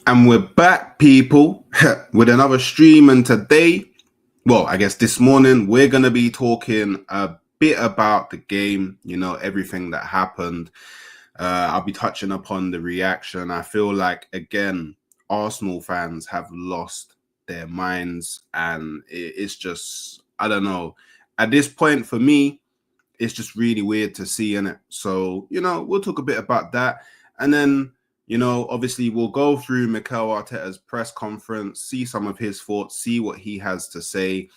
And we're back, people, with another stream. And today, well, I guess this morning, we're going to be talking a bit about the game, everything that happened. I'll be touching upon the reaction. I feel like, again, Arsenal fans have lost their minds. And it's just, I don't know. At this point, for me, it's just really weird to see, innit? So, we'll talk a bit about that. And then, obviously we'll go through Mikel Arteta's press conference, see some of his thoughts, see what he has to say,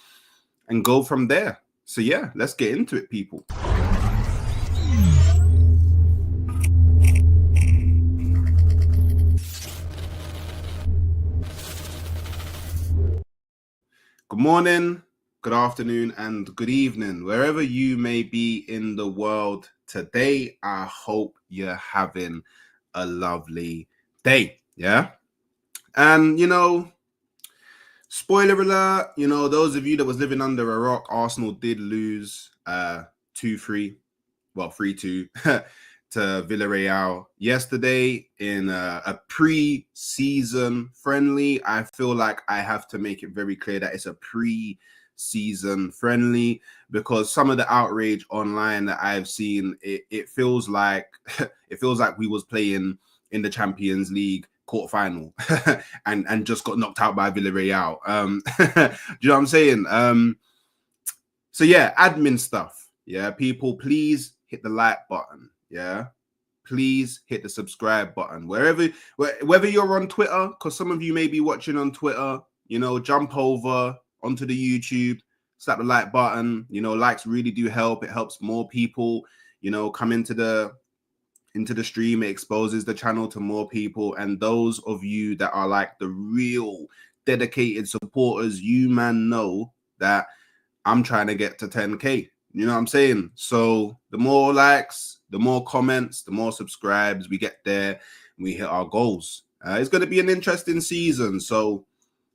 and go from there. So, yeah, let's get into it, people. Good morning, good afternoon, and good evening, wherever you may be in the world today. I hope you're having a lovely day, yeah? And, spoiler alert, those of you that was living under a rock, Arsenal did lose 2-3, well, 3-2 to Villarreal yesterday in a pre-season friendly. I feel like I have to make it very clear that it's a pre-season friendly because some of the outrage online that I've seen, it feels like we was playing in the Champions League quarterfinal and just got knocked out by Villarreal. Do you know what I'm saying? So yeah, admin stuff. Yeah, people, please hit the like button. Yeah, please hit the subscribe button whether you're on Twitter, because some of you may be watching on Twitter. Jump over onto the YouTube, slap the like button. Likes really do help. It helps more people come into the stream. It exposes the channel to more people, and those of you that are like the real dedicated supporters, you know that I'm trying to get to 10k. You know what I'm saying? So the more likes, the more comments, the more subscribes we get there, we hit our goals. It's going to be an interesting season. So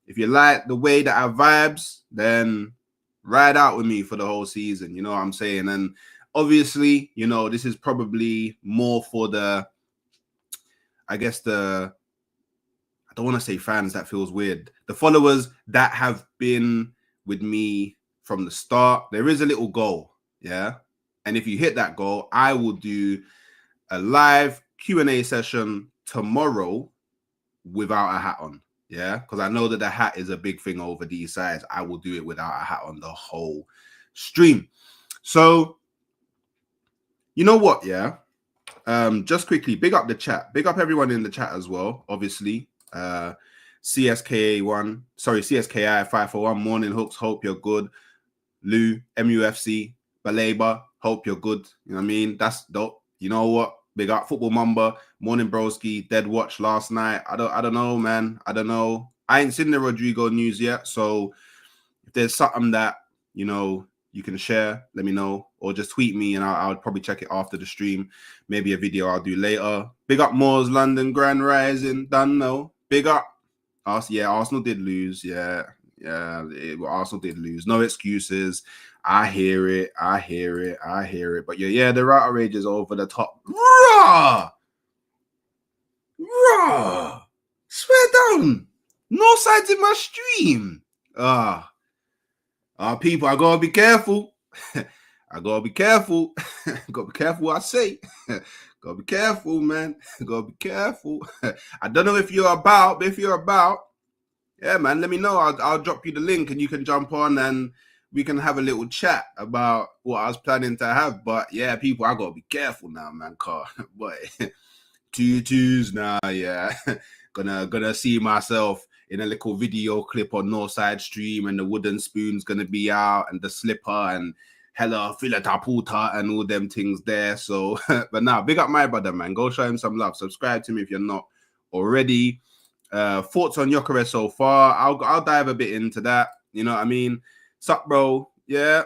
if you like the way that I vibes, then ride out with me for the whole season. You know what I'm saying? And obviously, this is probably more for I don't want to say fans, that feels weird. The followers that have been with me from the start. There is a little goal, yeah? And if you hit that goal, I will do a live Q&A session tomorrow without a hat on, yeah? Because I know that the hat is a big thing over these sides. I will do it without a hat on the whole stream. So, you know what, yeah? Just quickly, big up the chat. Big up everyone in the chat as well, obviously. CSKI 541, Morning Hooks, hope you're good. Lou, MUFC, Baleba, hope you're good. You know what I mean? That's dope. You know what? Big up Football Mamba, Morning Broski, Dead Watch last night. I don't know, man. I don't know. I ain't seen the Rodrigo news yet. So if there's something that, you can share, let me know, or just tweet me and I'll probably check it after the stream. Maybe a video I'll do later. Big up Moors, London, Grand Rising, done know. Big up. Yeah, Arsenal did lose. Yeah, Arsenal did lose. No excuses. I hear it. But yeah, the outrage is over the top. Raw. Swear down. Northside's in my stream. People, I gotta be careful. I gotta be careful. Gotta be careful what I say. Gotta be careful, man. Gotta be careful. I don't know if you're about, but if you're about, yeah, man, let me know. I'll drop you the link and you can jump on and we can have a little chat about what I was planning to have. But yeah, people, I gotta be careful now, man. Boy, 2-2s now, yeah. Gonna see myself in a little video clip on Northside stream, and the wooden spoon's gonna be out, and the slipper, and hella fileta puta, and all them things there. So, but now, big up my brother, man. Go show him some love. Subscribe to me if you're not already. Thoughts on Gyökeres so far? I'll dive a bit into that. You know what I mean? Sup, bro? Yeah.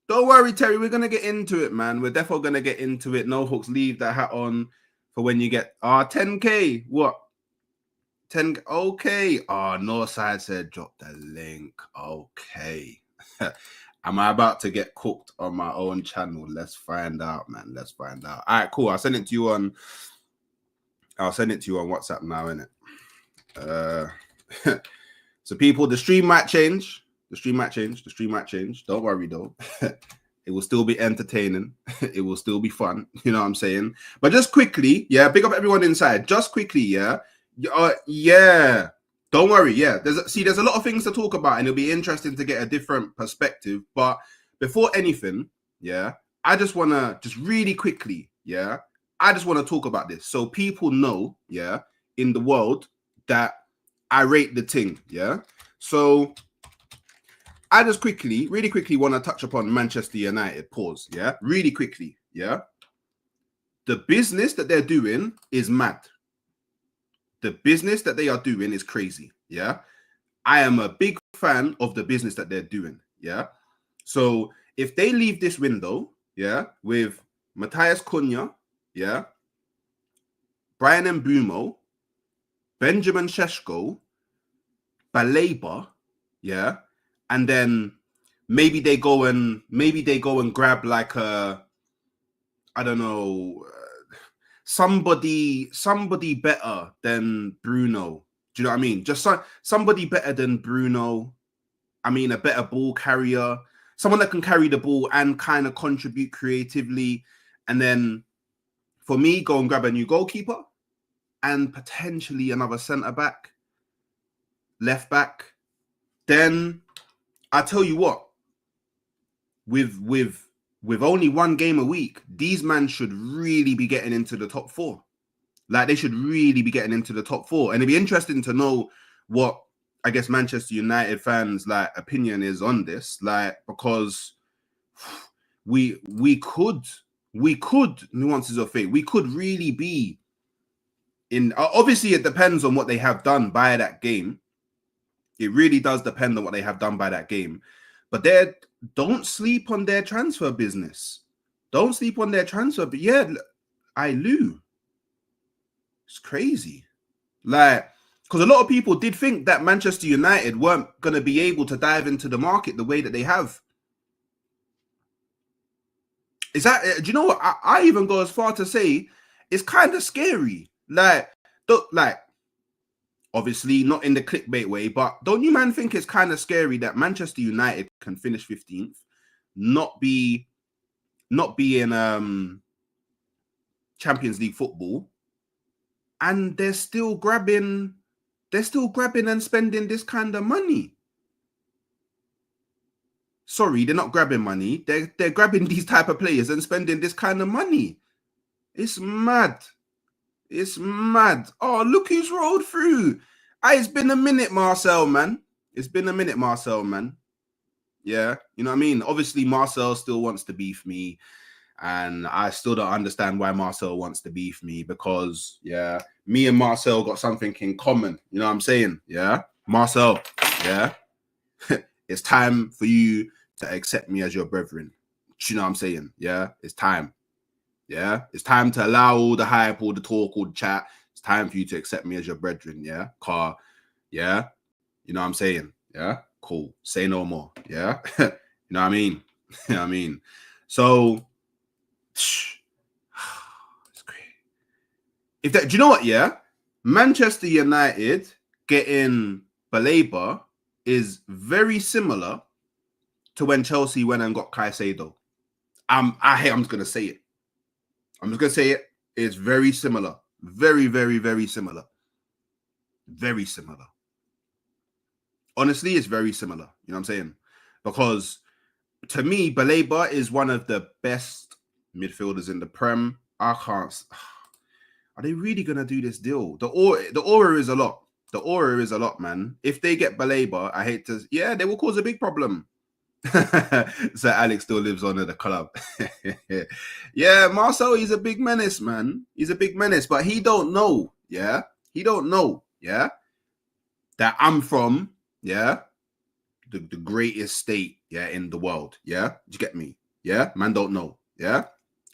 Don't worry, Terry. We're gonna get into it, man. We're definitely gonna get into it. No hooks. Leave that hat on for when you get 10k. What? 10. Okay. Northside said drop the link. Okay. Am I about to get cooked on my own channel? Let's find out, man. Let's find out. All right, cool. I'll send it to you on I'll send it to you on WhatsApp now, innit? So people, the stream might change. The stream might change. Don't worry though. It will still be entertaining. It will still be fun. You know what I'm saying? But just quickly, yeah, big up everyone inside. Just quickly, yeah. Yeah. Don't worry, yeah. There's a lot of things to talk about, and it'll be interesting to get a different perspective. But before anything, yeah, I just wanna really quickly, yeah, I just want to talk about this so people know, yeah, in the world that I rate the thing, yeah. So I just really quickly want to touch upon Manchester United. Pause, yeah, really quickly, yeah. The business that they're doing is mad. The business that they are doing is crazy, yeah. I am a big fan of the business that they're doing, yeah. So if they leave this window, yeah, with Matthias Cunha, yeah, Brian Mbeumo, Benjamin Šeško, Baleba, yeah, and then maybe they go and grab like a, I don't know, somebody better than Bruno. Do you know what I mean? Just somebody better than Bruno. I mean, a better ball carrier, someone that can carry the ball and kind of contribute creatively. And then for me, go and grab a new goalkeeper and potentially another centre back, left back. Then I tell you what, with only one game a week, these men should really be getting into the top four. Like, they should really be getting into the top four. And it'd be interesting to know what, I guess, Manchester United fans' like opinion is on this. Like, because we could nuances of fate. We could really be in. Obviously, it depends on what they have done by that game. It really does depend on what they have done by that game. But don't sleep on their transfer business. Don't sleep on their transfer. But yeah, Lou. It's crazy. Like, because a lot of people did think that Manchester United weren't going to be able to dive into the market the way that they have. Is that, do you know what? I even go as far to say it's kind of scary. Like, obviously not in the clickbait way, but don't you, man, think it's kind of scary that Manchester United can finish 15th, not be in Champions League football, and they're still grabbing and spending this kind of money? Sorry, they're not grabbing money. They're grabbing these type of players and spending this kind of money. It's mad. It's mad. Oh, look who's rolled through. It's been a minute, Marcel, man. It's been a minute, Marcel, man. Yeah, you know what I mean? Obviously, Marcel still wants to beef me, and I still don't understand why Marcel wants to beef me, because, yeah, me and Marcel got something in common. You know what I'm saying? Yeah, Marcel, yeah, it's time for you to accept me as your brethren. You know what I'm saying? Yeah, it's time. Yeah, it's time to allow all the hype, all the talk, all the chat. It's time for you to accept me as your brethren. Yeah, yeah, you know what I'm saying? Yeah, cool. Say no more. Yeah, you know what I mean? You know what I mean? So, it's great. If that, do you know what? Yeah, Manchester United getting Baleba is very similar to when Chelsea went and got Caicedo. I'm just gonna say it. I'm just gonna say it. It's very similar. Very, very, very similar. Very similar. Honestly, it's very similar. You know what I'm saying? Because to me, Baleba is one of the best midfielders in the Prem. I can't. Are they really gonna do this deal? The aura is a lot. The aura is a lot, man. If they get Baleba, I hate to. Yeah, they will cause a big problem. So Alex still lives on at the club. Yeah, Marcel, he's a big menace, man. He's a big menace, but he don't know. Yeah, he don't know. Yeah, that I'm from. Yeah, the greatest state. Yeah, in the world. Yeah, do you get me? Yeah, man, don't know. Yeah,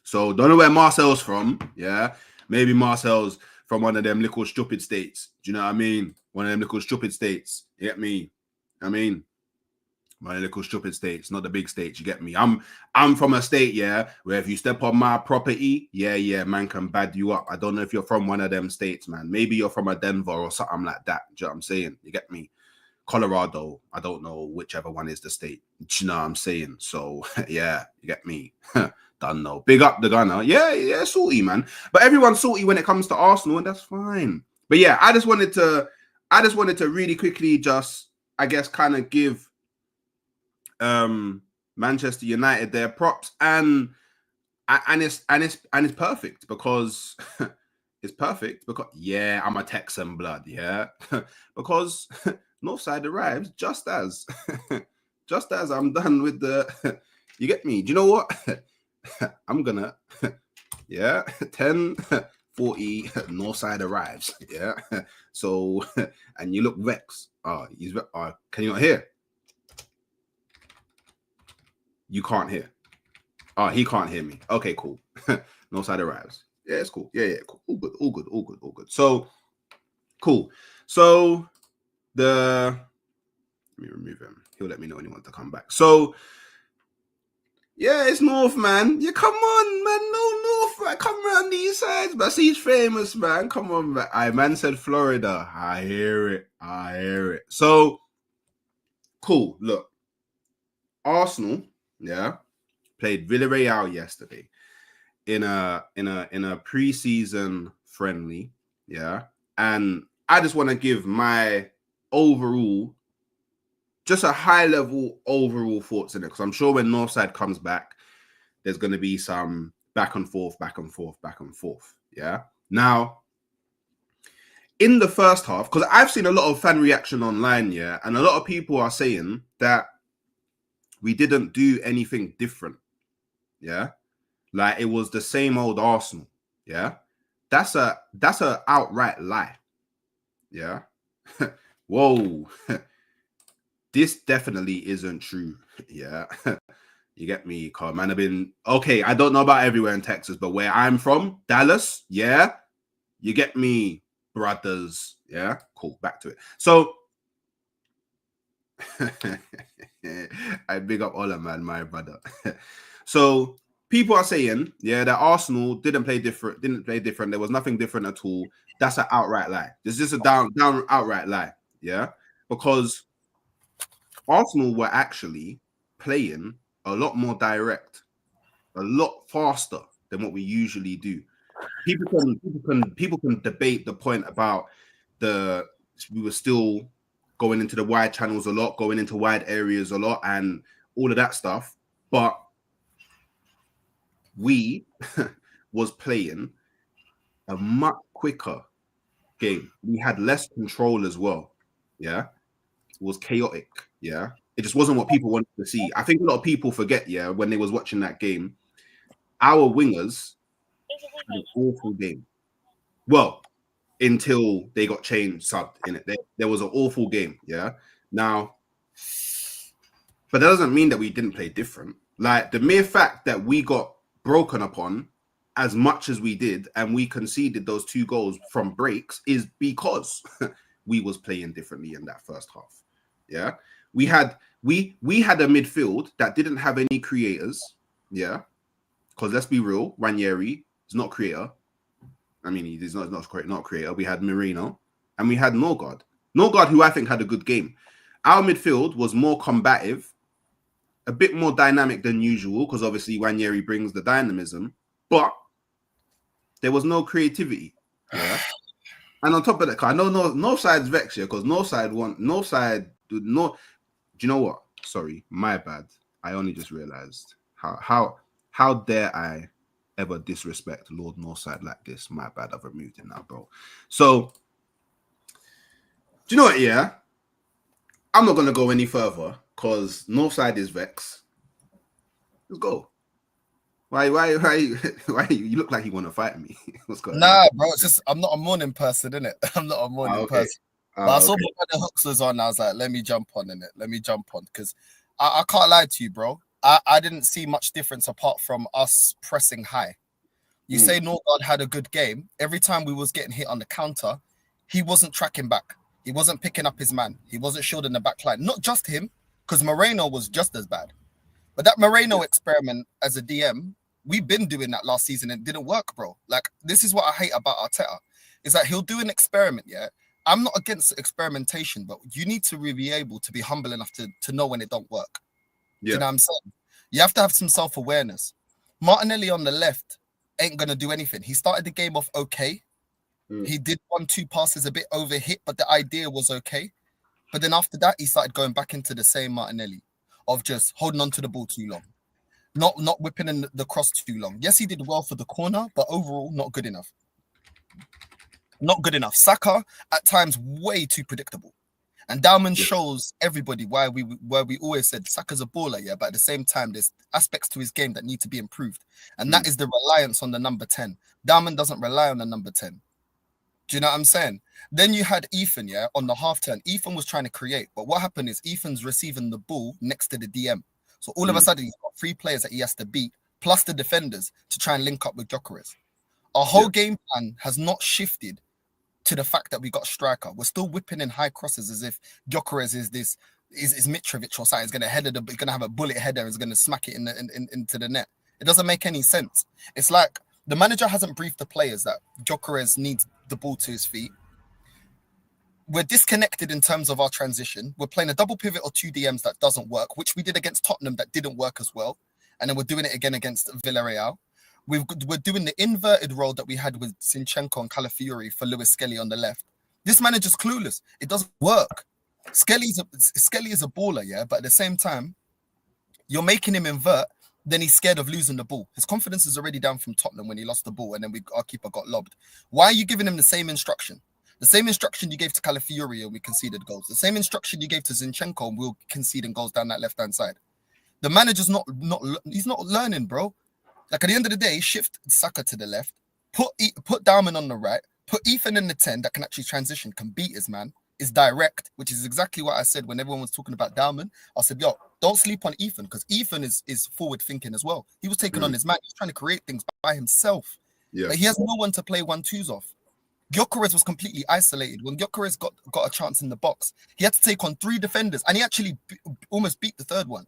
so don't know where Marcel's from. Yeah, maybe Marcel's from one of them little stupid states. Do you know what I mean? One of them little stupid states. You get me? I mean. My little stupid states, not the big states. You get me? I'm from a state, yeah, where if you step on my property, yeah, man can bad you up. I don't know if you're from one of them states, man. Maybe you're from a Denver or something like that. Do you know what I'm saying? You get me? Colorado, I don't know whichever one is the state. Do you know what I'm saying? So yeah, you get me? Don't know. Big up the gunner. Yeah, salty, man. But everyone's salty when it comes to Arsenal, and that's fine. But yeah, I just wanted to really quickly just, I guess, kind of give Manchester United their props, and it's perfect because it's perfect because yeah, I'm a Texan blood, yeah, because Northside arrives just as I'm done with the you get me. Do you know what? I'm gonna yeah 10:40 Northside arrives, yeah. So and you look vexed. Can you not hear? You can't hear. Oh, he can't hear me. Okay, cool. Northside arrives. Yeah, it's cool. Yeah, cool. All good. So, cool. So, let me remove him. He'll let me know when he wants to come back. So, yeah, it's North, man. Yeah, come on, man. No North, man. Come around these sides, but he's famous, man. Come on, man. Man said Florida. I hear it. So, cool. Look, Arsenal, yeah, played Villarreal yesterday in a preseason friendly, yeah. And I just want to give my overall, just a high level overall thoughts in it, because I'm sure when Northside comes back, there's going to be some back and forth. Yeah. Now, in the first half, because I've seen a lot of fan reaction online, yeah, and a lot of people are saying that we didn't do anything different, yeah. Like it was the same old Arsenal. Yeah. That's a outright lie. Yeah. Whoa. This definitely isn't true. Yeah. You get me? Cause man, I've been okay. I don't know about everywhere in Texas, but where I'm from, Dallas, yeah. You get me, brothers. Yeah. Cool. Back to it. So I big up Ola, man, my brother. So people are saying, yeah, that Arsenal didn't play different. There was nothing different at all. That's an outright lie. It's just a down outright lie. Yeah, because Arsenal were actually playing a lot more direct, a lot faster than what we usually do. People can debate the point about we were still going into the wide channels a lot, going into wide areas a lot, and all of that stuff. But we was playing a much quicker game. We had less control as well. Yeah. It was chaotic. Yeah. It just wasn't what people wanted to see. I think a lot of people forget, yeah, when they was watching that game, our wingers had an awful game. Well, until they got changed, subbed in it. There was an awful game, yeah. Now, but that doesn't mean that we didn't play different. Like the mere fact that we got broken upon as much as we did, and we conceded those 2 goals from breaks, is because we was playing differently in that first half. Yeah, we had a midfield that didn't have any creators. Yeah, because let's be real, Ranieri is not creator. I mean, he's not creator. We had Marino and we had Norgard, who I think had a good game. Our midfield was more combative, a bit more dynamic than usual, because obviously Ranieri brings the dynamism, but there was no creativity. Yeah. And on top of that, I know Northside's vexed here because Northside. Do you know what? Sorry, my bad. I only just realized how dare I ever disrespect Lord Northside like this? My bad. I've removed him now, bro. So, do you know what? Yeah, I'm not gonna go any further because Northside is vexed. Let's go. Why you look like you want to fight me? What's going on? Nah, bro, it's just I'm not a morning person, innit? I'm not a morning person. But I saw what the hooks was on. I was like, let me jump on in it. Let me jump on because I can't lie to you, bro. I didn't see much difference apart from us pressing high. You say Norgard had a good game. Every time we was getting hit on the counter, he wasn't tracking back. He wasn't picking up his man. He wasn't shielding the back line. Not just him. because Moreno was just as bad. But that Moreno experiment as a DM, we've been doing that last season and it didn't work, bro. Like, this is what I hate about Arteta, is that he'll do an experiment, yeah? I'm not against experimentation, but you need to be able to be humble enough to know when it don't work. Do you know what I'm saying? You have to have some self-awareness. Martinelli on the left ain't going to do anything. He started the game off okay. He did 1-2 passes a bit overhit, but the idea was okay. But then after that, he started going back into the same Martinelli of just holding on to the ball too long, not whipping in the cross too long. Yes, he did well for the corner, but overall, not good enough. Not good enough. Saka, at times, way too predictable. And Dowman shows everybody why we always said Saka's a baller, yeah, but at the same time, there's aspects to his game that need to be improved. And that is the reliance on the number 10. Dowman doesn't rely on the number 10. Do you know what I'm saying? Then you had Ethan, yeah, on the half turn. Ethan was trying to create, but what happened is Ethan's receiving the ball next to the DM. So all of a sudden, he's got 3 players that he has to beat, plus the defenders to try and link up with Gyökeres. Our whole game plan has not shifted to the fact that we got striker. We're still whipping in high crosses as if Gyökeres is Mitrovic or something. He's gonna he's gonna have a bullet header. He's gonna smack it into the net. It doesn't make any sense. It's like the manager hasn't briefed the players that Gyökeres needs the ball to his feet. We're disconnected in terms of our transition. We're playing a double pivot or 2 DMs that doesn't work, which we did against Tottenham that didn't work as well. And then we're doing it again against Villarreal. We're doing the inverted role that we had with Zinchenko and Calafiori for Lewis Skelly on the left. This manager's clueless. It doesn't work. Skelly is a baller, yeah, but at the same time, you're making him invert. Then he's scared of losing the ball. His confidence is already down from Tottenham when he lost the ball, and then our keeper got lobbed. Why are you giving him the same instruction? The same instruction you gave to Calafiori and we conceded goals. The same instruction you gave to Zinchenko and we're conceding goals down that left-hand side. The manager's not learning, bro. Like, at the end of the day, shift Saka to the left, put Dowman on the right, put Ethan in the 10 that can actually transition, can beat his man, is direct, which is exactly what I said when everyone was talking about Dowman. I said, yo, don't sleep on Ethan, because Ethan is forward thinking as well. He was taking on his man. He's trying to create things by himself. Yeah. Like, he has no one to play 1-2s off. Gyökeres was completely isolated. When Gyökeres got a chance in the box, he had to take on 3 defenders, and he actually almost beat the 3rd one.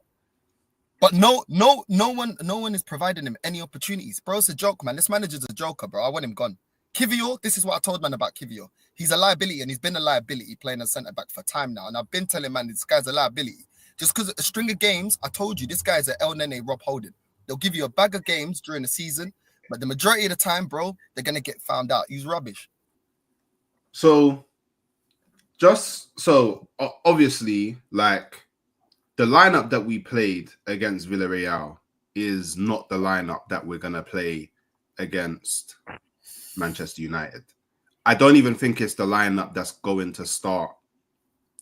But no one is providing him any opportunities. Bro, it's a joke, man. This manager's a joker, bro. I want him gone. Kivior, this is what I told man about Kivior. He's a liability, and he's been a liability playing as centre-back for time now. And I've been telling man, this guy's a liability. Just because a string of games, I told you, this guy's an El Nene Rob Holding. They'll give you a bag of games during the season, but the majority of the time, bro, they're going to get found out. He's rubbish. So, obviously, like, the lineup that we played against Villarreal is not the lineup that we're going to play against Manchester United. I don't even think it's the lineup that's going to start.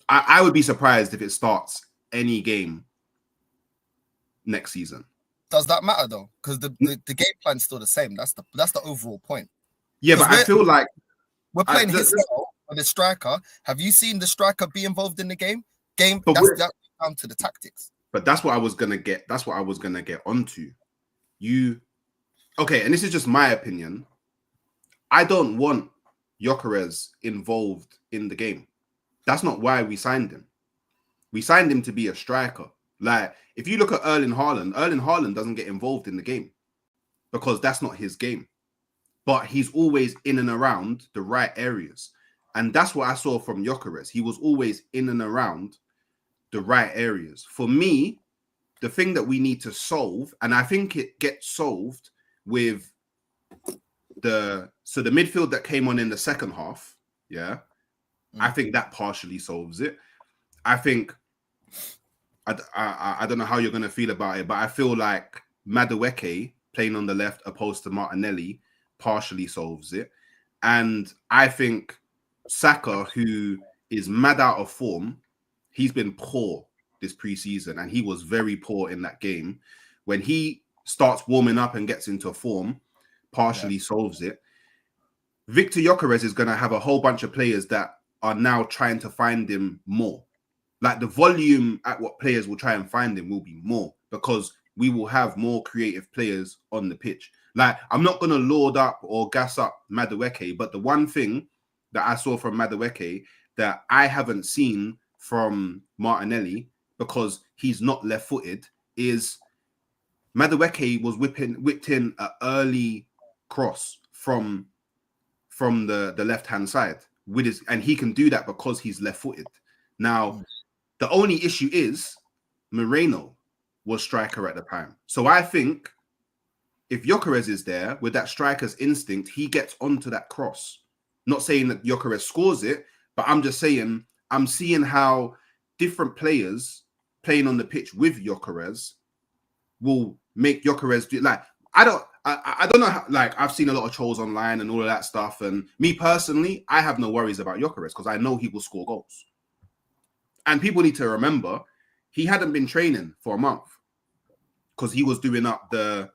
I would be surprised if it starts any game next season. Does that matter though? Because the game plan's still the same. That's the overall point. Yeah, but I feel like we're playing his style on the striker. Have you seen the striker be involved in the game? That's down to the tactics. But that's what I was gonna get. That's what I was gonna get onto. Okay, and this is just my opinion. I don't want Gyökeres involved in the game. That's not why we signed him. We signed him to be a striker. Like, if you look at Erling Haaland doesn't get involved in the game because that's not his game. But he's always in and around the right areas. And that's what I saw from Gyökeres. He was always in and around the right areas. For me, the thing that we need to solve, and I think it gets solved with the midfield that came on in the second half, yeah, I think that partially solves it. I think, I don't know how you're going to feel about it, but I feel like Madueke playing on the left opposed to Martinelli partially solves it. And I think Saka, who is mad out of form, he's been poor this preseason, and he was very poor in that game. When he starts warming up and gets into form, partially solves it. Victor Gyökeres is going to have a whole bunch of players that are now trying to find him more. Like, the volume at what players will try and find him will be more because we will have more creative players on the pitch. Like, I'm not going to lord up or gas up Madueke, but the one thing that I saw from Madueke that I haven't seen from Martinelli because he's not left-footed is Madueke was whipped in an early cross from the left-hand side with his, and he can do that because he's left-footed. Now, the only issue is Moreno was striker at the time. So I think if Gyökeres is there with that striker's instinct, he gets onto that cross. Not saying that Gyökeres scores it, but I'm just saying I'm seeing how different players playing on the pitch with Gyökeres will make Gyökeres do, like, I don't know how, like, I've seen a lot of trolls online and all of that stuff, and me personally, I have no worries about Gyökeres because I know he will score goals. And people need to remember he hadn't been training for a month because he was doing up the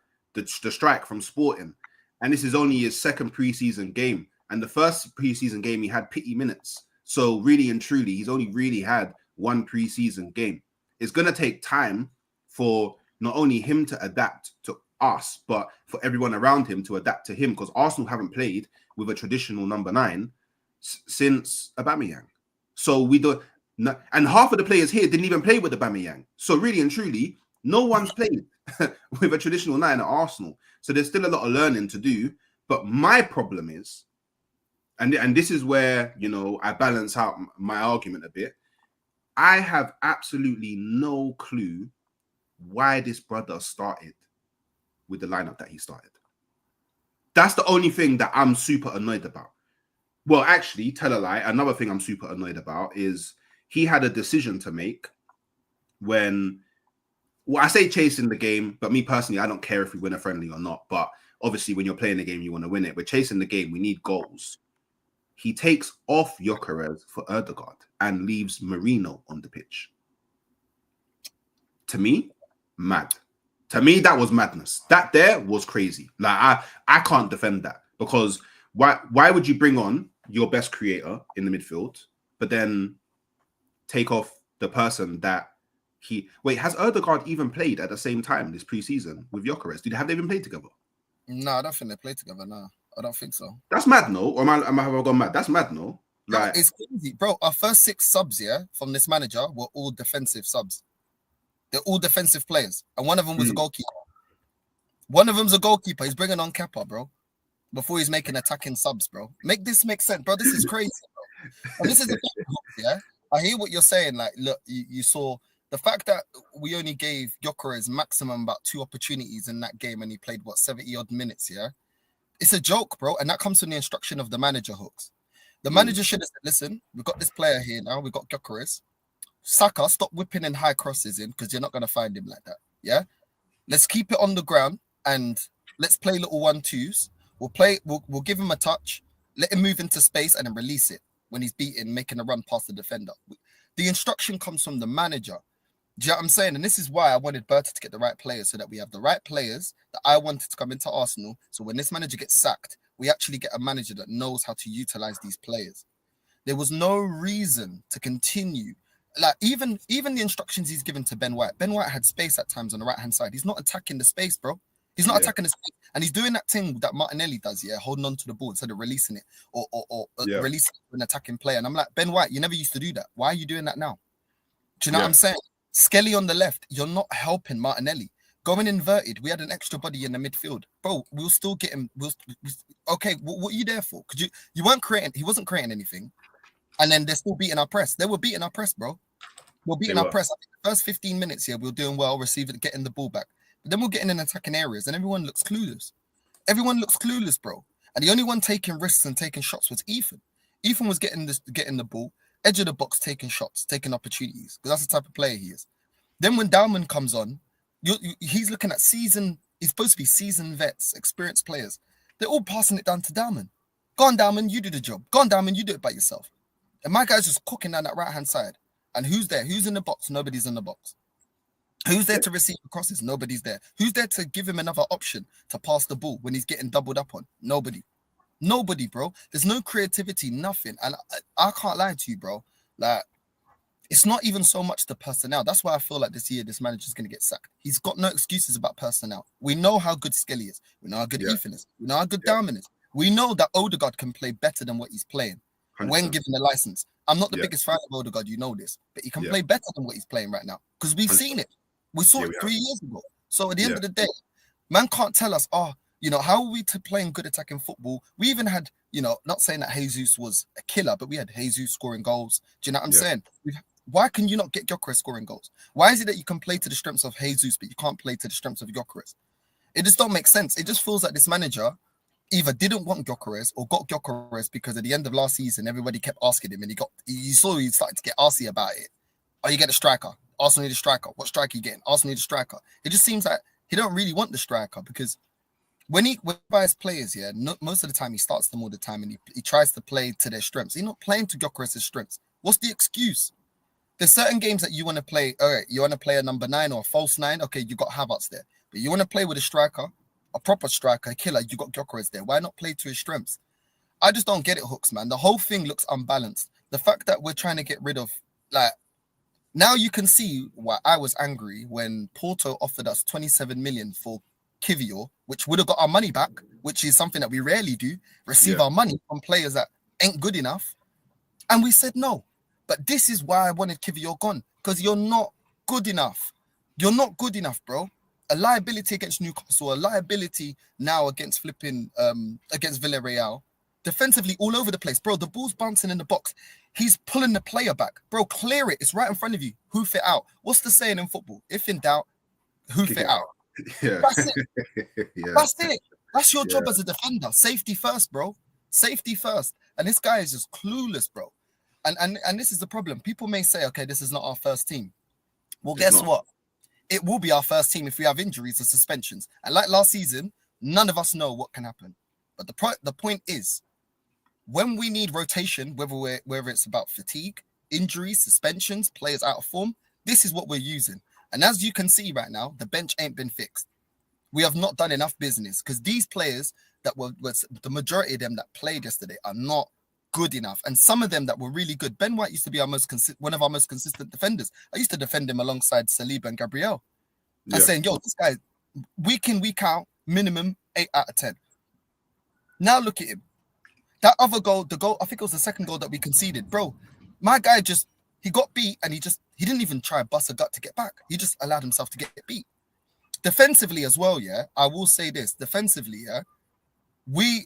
strike from Sporting, and this is only his second preseason game, and the first preseason game he had pity minutes. So really and truly, he's only really had one preseason game. It's going to take time for not only him to adapt to us, but for everyone around him to adapt to him, because Arsenal haven't played with a traditional number 9 since Aubameyang. So we don't, and half of the players here didn't even play with Aubameyang. So really and truly, no one's played with a traditional 9 at Arsenal. So there's still a lot of learning to do. But my problem is, and this is where, you know, I balance out my argument a bit. I have absolutely no clue why this brother started with the lineup that he started. That's the only thing that I'm super annoyed about. Well, actually, tell a lie. Another thing I'm super annoyed about is he had a decision to make when, well, I say chasing the game, but me personally, I don't care if we win a friendly or not. But obviously, when you're playing the game, you want to win it. We're chasing the game. We need goals. He takes off Gyökeres for Ødegaard and leaves Moreno on the pitch. To me, mad. To me, that was madness. That there was crazy. Like, I can't defend that, because why would you bring on your best creator in the midfield, but then take off the person that he... Wait, has Ødegaard even played at the same time this preseason with Gyökeres? Have they even played together? No, I don't think they played together. No, I don't think so. That's mad, no? Or have I gone mad? That's mad, no? Like, it's crazy, bro. Our first 6 subs, yeah, from this manager were all defensive subs. They're all defensive players, and one of them was a goalkeeper. One of them's a goalkeeper. He's bringing on Kepa, bro, before he's making attacking subs, bro. Make this make sense, bro. This is crazy, bro. And this is the thing, yeah. I hear what you're saying. Like, look, you saw the fact that we only gave Gyökeres maximum about 2 opportunities in that game, and he played 70 odd minutes. Yeah, it's a joke, bro. And that comes from the instruction of the manager, Hooks. The manager should have said, listen, we've got this player here now. We've got Gyökeres. Saka, stop whipping in high crosses in, because you're not going to find him like that. Yeah, let's keep it on the ground and let's play little 1-2s. We'll give him a touch, let him move into space, and then release it when he's beaten, making a run past the defender. The instruction comes from the manager. Do you know what I'm saying? And this is why I wanted Berta to get the right players, so that we have the right players that I wanted to come into Arsenal. So when this manager gets sacked, we actually get a manager that knows how to utilize these players. There was no reason to continue. Like, even the instructions he's given to Ben White. Ben White had space at times on the right-hand side. He's not attacking the space, bro. He's not attacking the space. And he's doing that thing that Martinelli does, yeah, holding on to the ball instead of releasing it or releasing it to an attacking player. And I'm like, Ben White, you never used to do that. Why are you doing that now? Do you know what I'm saying? Skelly on the left, you're not helping Martinelli. Going inverted, we had an extra body in the midfield. Bro, we'll still get him. Okay, what are you there for? Because you weren't creating, he wasn't creating anything. And then they're still beating our press. They were beating our press, bro. We're beating our press. I think the first 15 minutes here, we were doing well, receiving, getting the ball back. But then we're getting in attacking areas, and everyone looks clueless. Everyone looks clueless, bro. And the only one taking risks and taking shots was Ethan. Ethan was getting the ball, edge of the box, taking shots, taking opportunities, because that's the type of player he is. Then when Dowman comes on, he's looking at he's supposed to be seasoned vets, experienced players. They're all passing it down to Dowman. Go on, Dowman, you do the job. Go on, Dowman, you do it by yourself. And my guy's just cooking down that right-hand side. And who's there? Who's in the box? Nobody's in the box. Who's there to receive the crosses? Nobody's there. Who's there to give him another option to pass the ball when he's getting doubled up on? Nobody. Nobody, bro. There's no creativity, nothing. And I can't lie to you, bro. Like, it's not even so much the personnel. That's why I feel like this year, this manager's going to get sacked. He's got no excuses about personnel. We know how good Skelly is. We know how good Ethan is. We know how good Dowman is. We know that Ødegaard can play better than what he's playing. when 100%. given the license. I'm not the Yeah. biggest fan of Odegaard, you know this, but he can Yeah. play better than what he's playing right now because we've 100%. seen it. We saw Yeah, it we 3 have. years ago. So at the end Yeah. of the day, man can't tell us, how are we to playing good attacking football? We even had, not saying that Jesus was a killer, but we had Jesus scoring goals. Do you know what I'm Yeah. saying? Why can you not get Gyökeres scoring goals? Why is it that you can play to the strengths of Jesus, but you can't play to the strengths of Gyökeres? It just don't make sense. It just feels like this manager either didn't want Gyökeres or got Gyökeres because at the end of last season, everybody kept asking him and he started to get arsy about it. Oh, you get a striker. Arsenal need a striker. What striker you getting? Arsenal need a striker. It just seems like he don't really want the striker because when he buys players, most of the time he starts them all the time and he tries to play to their strengths. He's not playing to Gyökeres' strengths. What's the excuse? There's certain games that you want to play. All right, you want to play a number 9 or a false 9. Okay, you got Havertz there. But you want to play with a striker, a proper striker, a killer, you got Gyökeres there. Why not play to his strengths? I just don't get it, Hooks, man. The whole thing looks unbalanced. The fact that we're trying to get rid of, now you can see why I was angry when Porto offered us 27 million for Kivior, which would have got our money back, which is something that we rarely do, receive our money from players that ain't good enough. And we said no. But this is why I wanted Kivior gone, because you're not good enough. You're not good enough, bro. A liability against Newcastle, a liability now against against Villarreal. Defensively, all over the place, bro. The ball's bouncing in the box. He's pulling the player back, bro. Clear it. It's right in front of you. Hoof it out. What's the saying in football? If in doubt, hoof it out. Yeah. That's it. Yeah. That's it. That's your job as a defender. Safety first, bro. Safety first. And this guy is just clueless, bro. And this is the problem. People may say, okay, this is not our first team. Well, guess what? It will be our first team if we have injuries or suspensions. And like last season, none of us know what can happen. But the point is, when we need rotation, whether it's about fatigue, injuries, suspensions, players out of form, this is what we're using. And as you can see right now, the bench ain't been fixed. We have not done enough business because these players that were the majority of them that played yesterday are not good enough. And some of them that were really good. Ben White used to be one of our most consistent defenders. I used to defend him alongside Saliba and Gabriel. And saying, yo, this guy, week in, week out, minimum 8 out of 10. Now look at him. That other goal, I think it was the second goal that we conceded. Bro, my guy he got beat and he didn't even try bust a gut to get back. He just allowed himself to get beat. Defensively as well, I will say this. Defensively, we've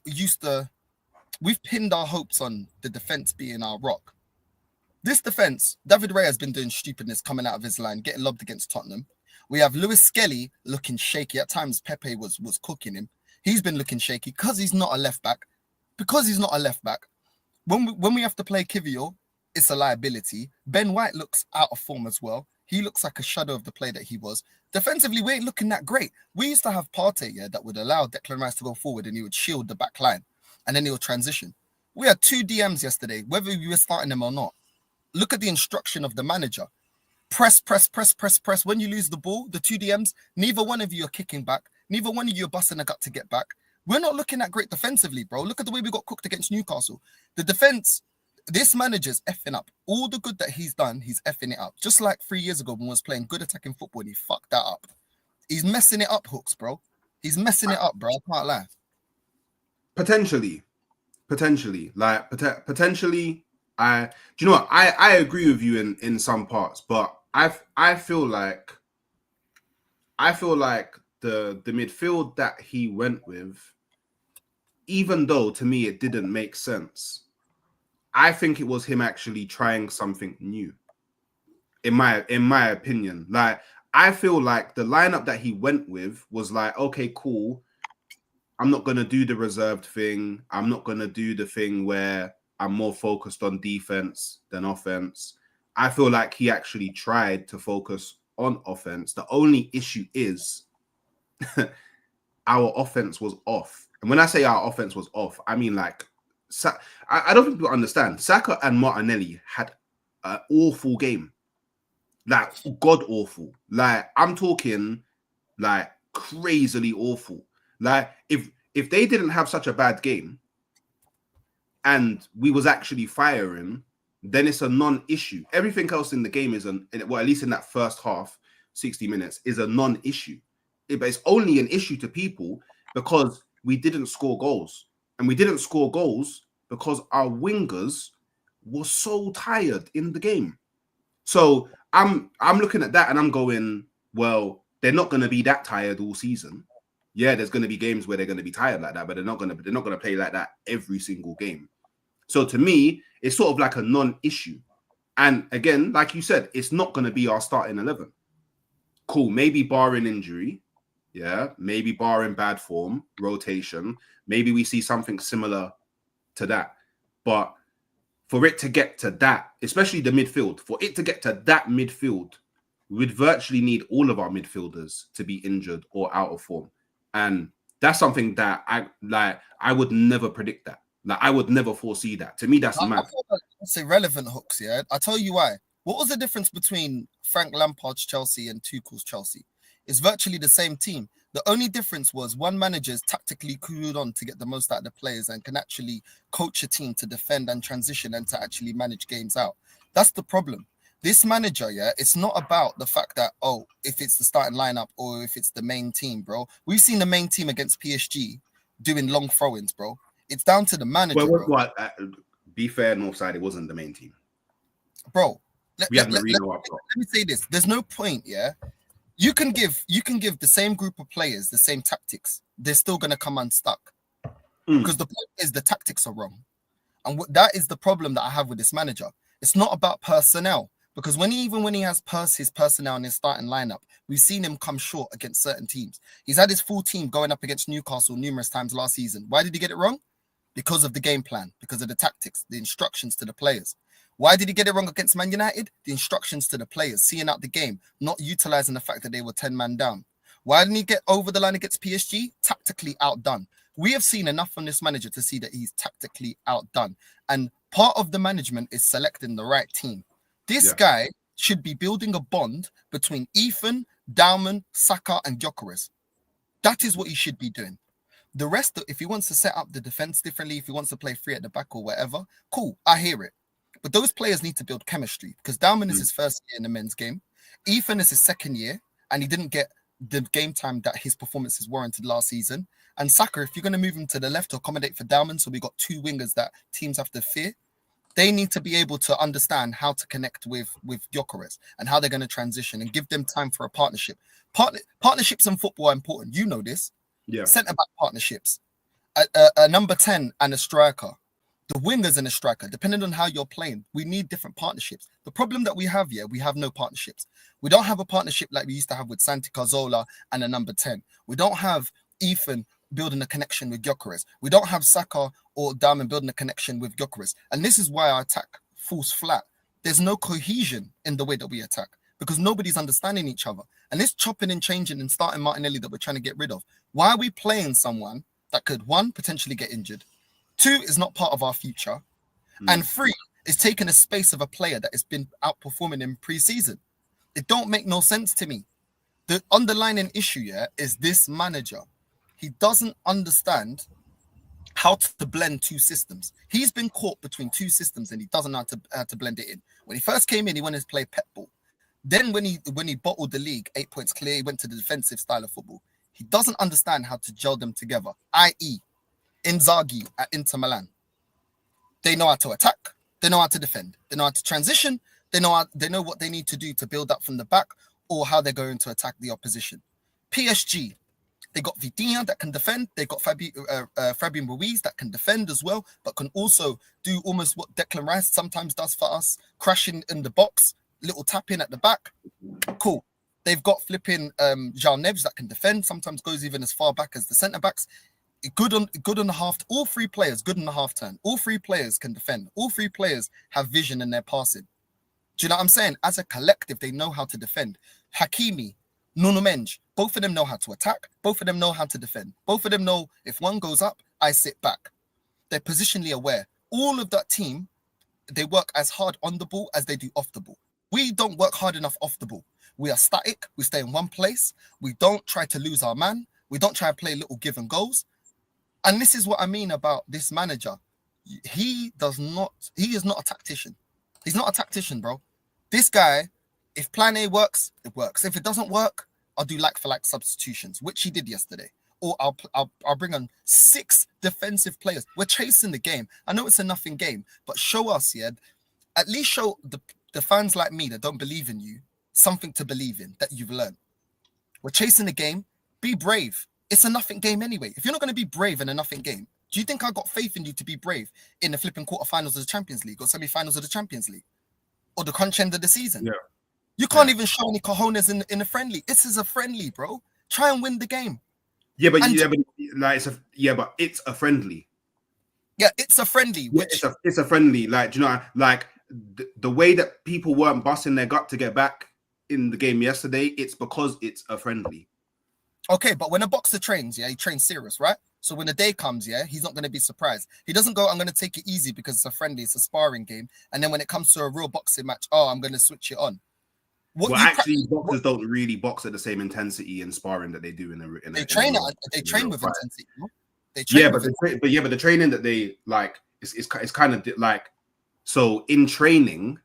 pinned our hopes on the defense being our rock. This defense, David Raya has been doing stupidness coming out of his line, getting lobbed against Tottenham. We have Lewis Skelly looking shaky. At times, Pepe was cooking him. He's been looking shaky because he's not a left back. When we have to play Kivior, it's a liability. Ben White looks out of form as well. He looks like a shadow of the player that he was. Defensively, we ain't looking that great. We used to have Partey, that would allow Declan Rice to go forward and he would shield the back line and then he would transition. We had 2 DMs yesterday, whether we were starting them or not. Look at the instruction of the manager. Press. When you lose the ball, the 2 DMs, neither one of you are kicking back. Neither one of you are busting a gut to get back. We're not looking that great defensively, bro. Look at the way we got cooked against Newcastle. The defense, this manager's effing up. All the good that he's done, he's effing it up. Just like 3 years ago when he was playing good attacking football and he fucked that up. He's messing it up, Hooks, bro. He's messing it up, bro. I can't lie. Potentially. Like, potentially, do you know what? I agree with you in some parts, but I feel like the midfield that he went with, even though to me it didn't make sense, I think it was him actually trying something new. In my opinion, like I feel like the lineup that he went with was like, okay, cool. I'm not gonna do the reserved thing. I'm not gonna do the thing where I'm more focused on defense than offense. I feel like he actually tried to focus on offense. The only issue is our offense was off. And when I say our offense was off, I mean like, I don't think people understand. Saka and Martinelli had an awful game. Like, god awful. Like, I'm talking like crazily awful. Like, if they didn't have such a bad game and we was actually firing, then it's a non-issue. Everything else in the game is well, at least in that first half, 60 minutes, is a non-issue. But it's only an issue to people because we didn't score goals. And we didn't score goals because our wingers was so tired in the game. So I'm looking at that and I'm going, well, they're not going to be that tired all season. Yeah, there's going to be games where they're going to be tired like that, but they're not going to play like that every single game. So to me, it's sort of like a non-issue. And again, like you said, it's not going to be our starting 11. Cool, maybe barring injury, yeah, maybe barring bad form, rotation, maybe we see something similar to that. But for it to get to that, especially the midfield, for it to get to that midfield, we'd virtually need all of our midfielders to be injured or out of form. And that's something that I would never predict that. Like, I would never foresee that. To me, that's mad. I feel like it's irrelevant, Hooks, yeah? I'll tell you why. What was the difference between Frank Lampard's Chelsea and Tuchel's Chelsea? It's virtually the same team. The only difference was one manager is tactically clued on to get the most out of the players and can actually coach a team to defend and transition and to actually manage games out. That's the problem. This manager, yeah, it's not about the fact that, oh, if it's the starting lineup or if it's the main team, bro. We've seen the main team against PSG doing long throw-ins, bro. It's down to the manager. Well, be fair, Northside, it wasn't the main team. Bro, we had Marino up top. Let me say this. There's no point, yeah. You can give the same group of players the same tactics. They're still going to come unstuck. Because the point is the tactics are wrong. And that is the problem that I have with this manager. It's not about personnel. Because when he has his personnel in his starting lineup, we've seen him come short against certain teams. He's had his full team going up against Newcastle numerous times last season. Why did he get it wrong? Because of the game plan, because of the tactics, the instructions to the players. Why did he get it wrong against Man United? The instructions to the players, seeing out the game, not utilizing the fact that they were 10 man down. Why didn't he get over the line against PSG? Tactically outdone. We have seen enough from this manager to see that he's tactically outdone. And part of the management is selecting the right team. This guy should be building a bond between Ethan, Dowman, Saka, and Gyökeres. That is what he should be doing. The rest, if he wants to set up the defense differently, if he wants to play free at the back or whatever, cool, I hear it. But those players need to build chemistry because Dowman is his first year in the men's game. Ethan is his second year, and he didn't get the game time that his performances warranted last season. And Saka, if you're going to move him to the left to accommodate for Dowman, so we got two wingers that teams have to fear, they need to be able to understand how to connect with Gyökeres and how they're going to transition and give them time for a partnership. Partnerships in football are important. You know this. Yeah. Centre-back partnerships. A number 10 and a striker. The wingers and a striker, depending on how you're playing, we need different partnerships. The problem that we have here, we have no partnerships. We don't have a partnership like we used to have with Santi Cazorla and a number 10. We don't have Ethan building a connection with Gyökeres. We don't have Saka or Dowman building a connection with Gyökeres. And this is why our attack falls flat. There's no cohesion in the way that we attack because nobody's understanding each other. And this chopping and changing and starting Martinelli that we're trying to get rid of. Why are we playing someone that could, one, potentially get injured, two, is not part of our future, and three, is taking a space of a player that has been outperforming in pre-season? It don't make no sense to me. The underlying issue here is this manager. He doesn't understand how to blend two systems. He's been caught between two systems and he doesn't know how to blend it in. When he first came in, he wanted to play pep ball. Then when he bottled the league, 8 points clear, he went to the defensive style of football. He doesn't understand how to gel them together, i.e. Inzaghi at Inter Milan. They know how to attack. They know how to defend. They know how to transition. They know what they need to do to build up from the back or how they're going to attack the opposition. PSG, they got Vitinha that can defend. They got Fabian Ruiz that can defend as well, but can also do almost what Declan Rice sometimes does for us, crashing in the box, little tap in at the back. Cool. They've got flipping João Neves that can defend, sometimes goes even as far back as the centre-backs. Good on the half. All three players good on the half turn. All three players can defend. All three players have vision in their passing. Do you know what I'm saying? As a collective, they know how to defend. Hakimi, Nuno Mendes, both of them know how to attack. Both of them know how to defend. Both of them know if one goes up, I sit back. They're positionally aware. All of that team, they work as hard on the ball as they do off the ball. We don't work hard enough off the ball. We are static. We stay in one place. We don't try to lose our man. We don't try to play little give and goes. And this is what I mean about this manager. He is not a tactician. He's not a tactician, bro. This guy, if plan A works, it works. If it doesn't work, I'll do like for like substitutions, which he did yesterday. Or I'll bring on 6 defensive players. We're chasing the game. I know it's a nothing game, but show us, yeah, at least show the fans like me that don't believe in you something to believe in that you've learned. We're chasing the game. Be brave. It's a nothing game anyway. If you're not going to be brave in a nothing game, do you think I got faith in you to be brave in the flipping quarterfinals of the Champions League or semi-finals of the Champions League or the crunch end of the season? Yeah. You can't even show any cojones in a friendly. This is a friendly, bro. Try and win the game. Yeah, but it's a friendly. Yeah, it's a friendly. Which it's a friendly. Like, do you know, like the way that people weren't busting their gut to get back in the game yesterday, it's because it's a friendly. Okay, but when a boxer trains, he trains serious, right? So when the day comes, he's not going to be surprised. He doesn't go, I'm going to take it easy because it's a friendly, it's a sparring game. And then when it comes to a real boxing match, I'm going to switch it on. Boxers don't really box at the same intensity in sparring that they do they train with intensity. No? But the training that they like is kind of like, so in training,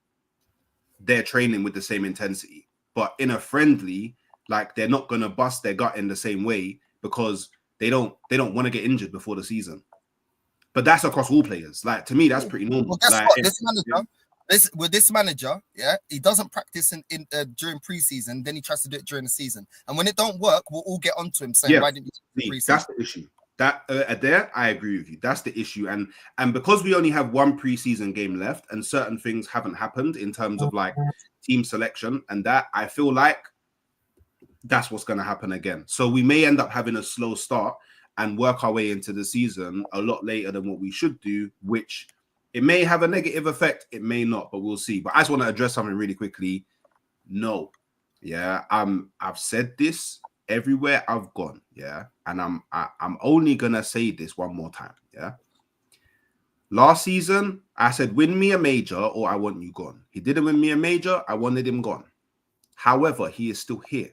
they're training with the same intensity, but in a friendly, like, they're not gonna bust their gut in the same way because they don't want to get injured before the season. But that's across all players. Like, to me, that's pretty normal. Well, guess what? This manager, he doesn't practice in during preseason, then he tries to do it during the season. And when it don't work, we'll all get onto him saying, why didn't you do preseason? That's the issue. That there, I agree with you. That's the issue. And because we only have one preseason game left and certain things haven't happened in terms of like team selection and that, I feel like that's what's going to happen again. So we may end up having a slow start and work our way into the season a lot later than what we should do, which it may have a negative effect. It may not, but we'll see. But I just want to address something really quickly. No. Yeah. I've said this everywhere I've gone. Yeah. And I'm only going to say this one more time. Yeah. Last season, I said, win me a major or I want you gone. He didn't win me a major. I wanted him gone. However, he is still here.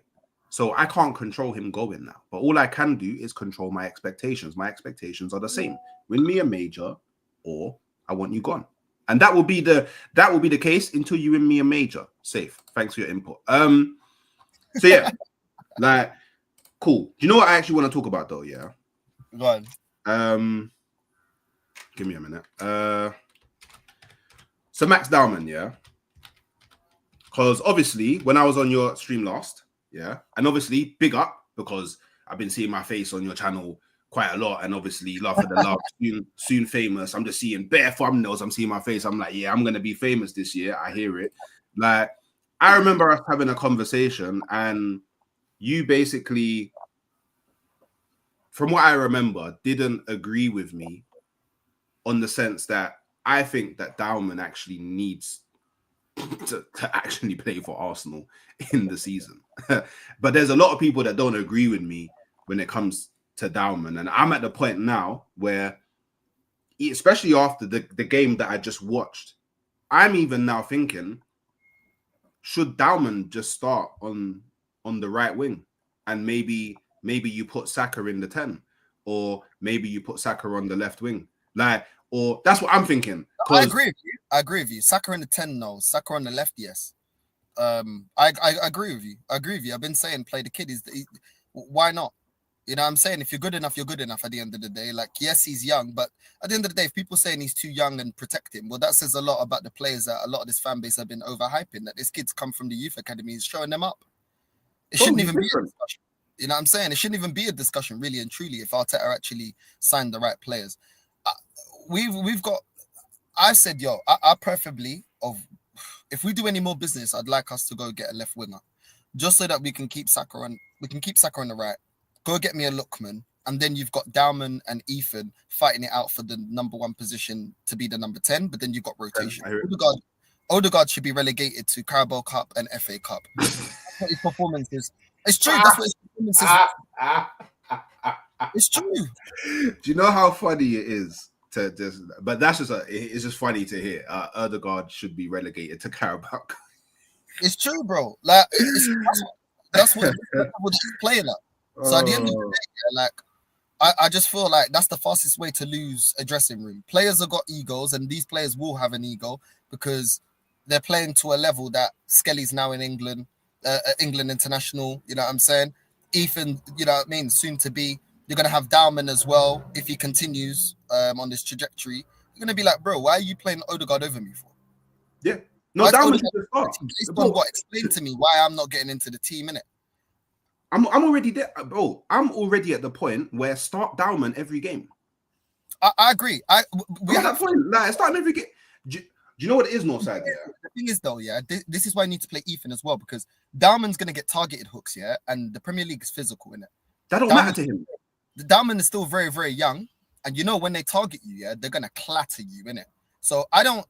So I can't control him going now. But all I can do is control my expectations. My expectations are the same. Win me a major or I want you gone. And that will be the case until you win me a major. Safe. Thanks for your input. So yeah, like, cool. Do you know what I actually want to talk about though? Yeah. Go on. Give me a minute. So Max Dowman, yeah. Because obviously when I was on your stream last, yeah, and obviously big up because I've been seeing my face on your channel quite a lot, and obviously Love for the Love, soon famous. I'm just seeing bare thumbnails. I'm seeing my face. I'm like, yeah, I'm gonna be famous this year. I hear it. Like, I remember us having a conversation, and you basically, from what I remember, didn't agree with me on the sense that I think that Dowman actually needs to actually play for Arsenal in the season. But there's a lot of people that don't agree with me when it comes to Dowman. And I'm at the point now where, especially after the game that I just watched, I'm even now thinking, should Dowman just start on the right wing? And maybe you put Saka in the 10, or maybe you put Saka on the left wing. Like, or that's what I'm thinking. I agree with you. Saka in the 10, no. Saka on the left, yes. I agree with you. I've been saying play the kid. Why not? You know what I'm saying? If you're good enough, you're good enough at the end of the day. Like, yes, he's young, but at the end of the day, if people saying he's too young and protect him, well, that says a lot about the players that a lot of this fan base have been overhyping, that this kid's come from the youth academy and showing them up. It shouldn't even be a discussion. You know what I'm saying? It shouldn't even be a discussion, really and truly, if Arteta actually signed the right players. We've got, I said, I preferably, if we do any more business, I'd like us to go get a left winger, just so that we can keep Saka on the right. Go get me a Lookman, and then you've got Dowman and Ethan fighting it out for the number 1 position to be the number 10, but then you've got rotation. Odegaard should be relegated to Carabao Cup and FA Cup. That's what his performances. It's true. That's what his performances. It's true. Do you know how funny it is to just? But it's just funny to hear. Odegaard should be relegated to Carabao. It's true, bro. Like, that's what he's playing at. So at the end of the day, like, I just feel like that's the fastest way to lose a dressing room. Players have got egos, and these players will have an ego because they're playing to a level that Skelly's now in England, England international. You know what I'm saying? Ethan, you know what I mean? Soon to be. You're going to have Dowman as well. If he continues on this trajectory, you're going to be like, bro, why are you playing Odegaard over me for? Yeah. No, Dowman should start. Based on what? Explain to me why I'm not getting into the team, innit? I'm already there, bro. I'm already at the point where start Dowman every game. I agree. We have that point. Like, start him every game. Do you know what it is, Northside? Yeah. The thing is, though, yeah, this is why I need to play Ethan as well, because Dowman's gonna get targeted hooks, yeah, and the Premier League is physical, innit? That don't matter to him. The Dowman is still very, very young, and you know when they target you, yeah, they're gonna clatter you, innit? So I don't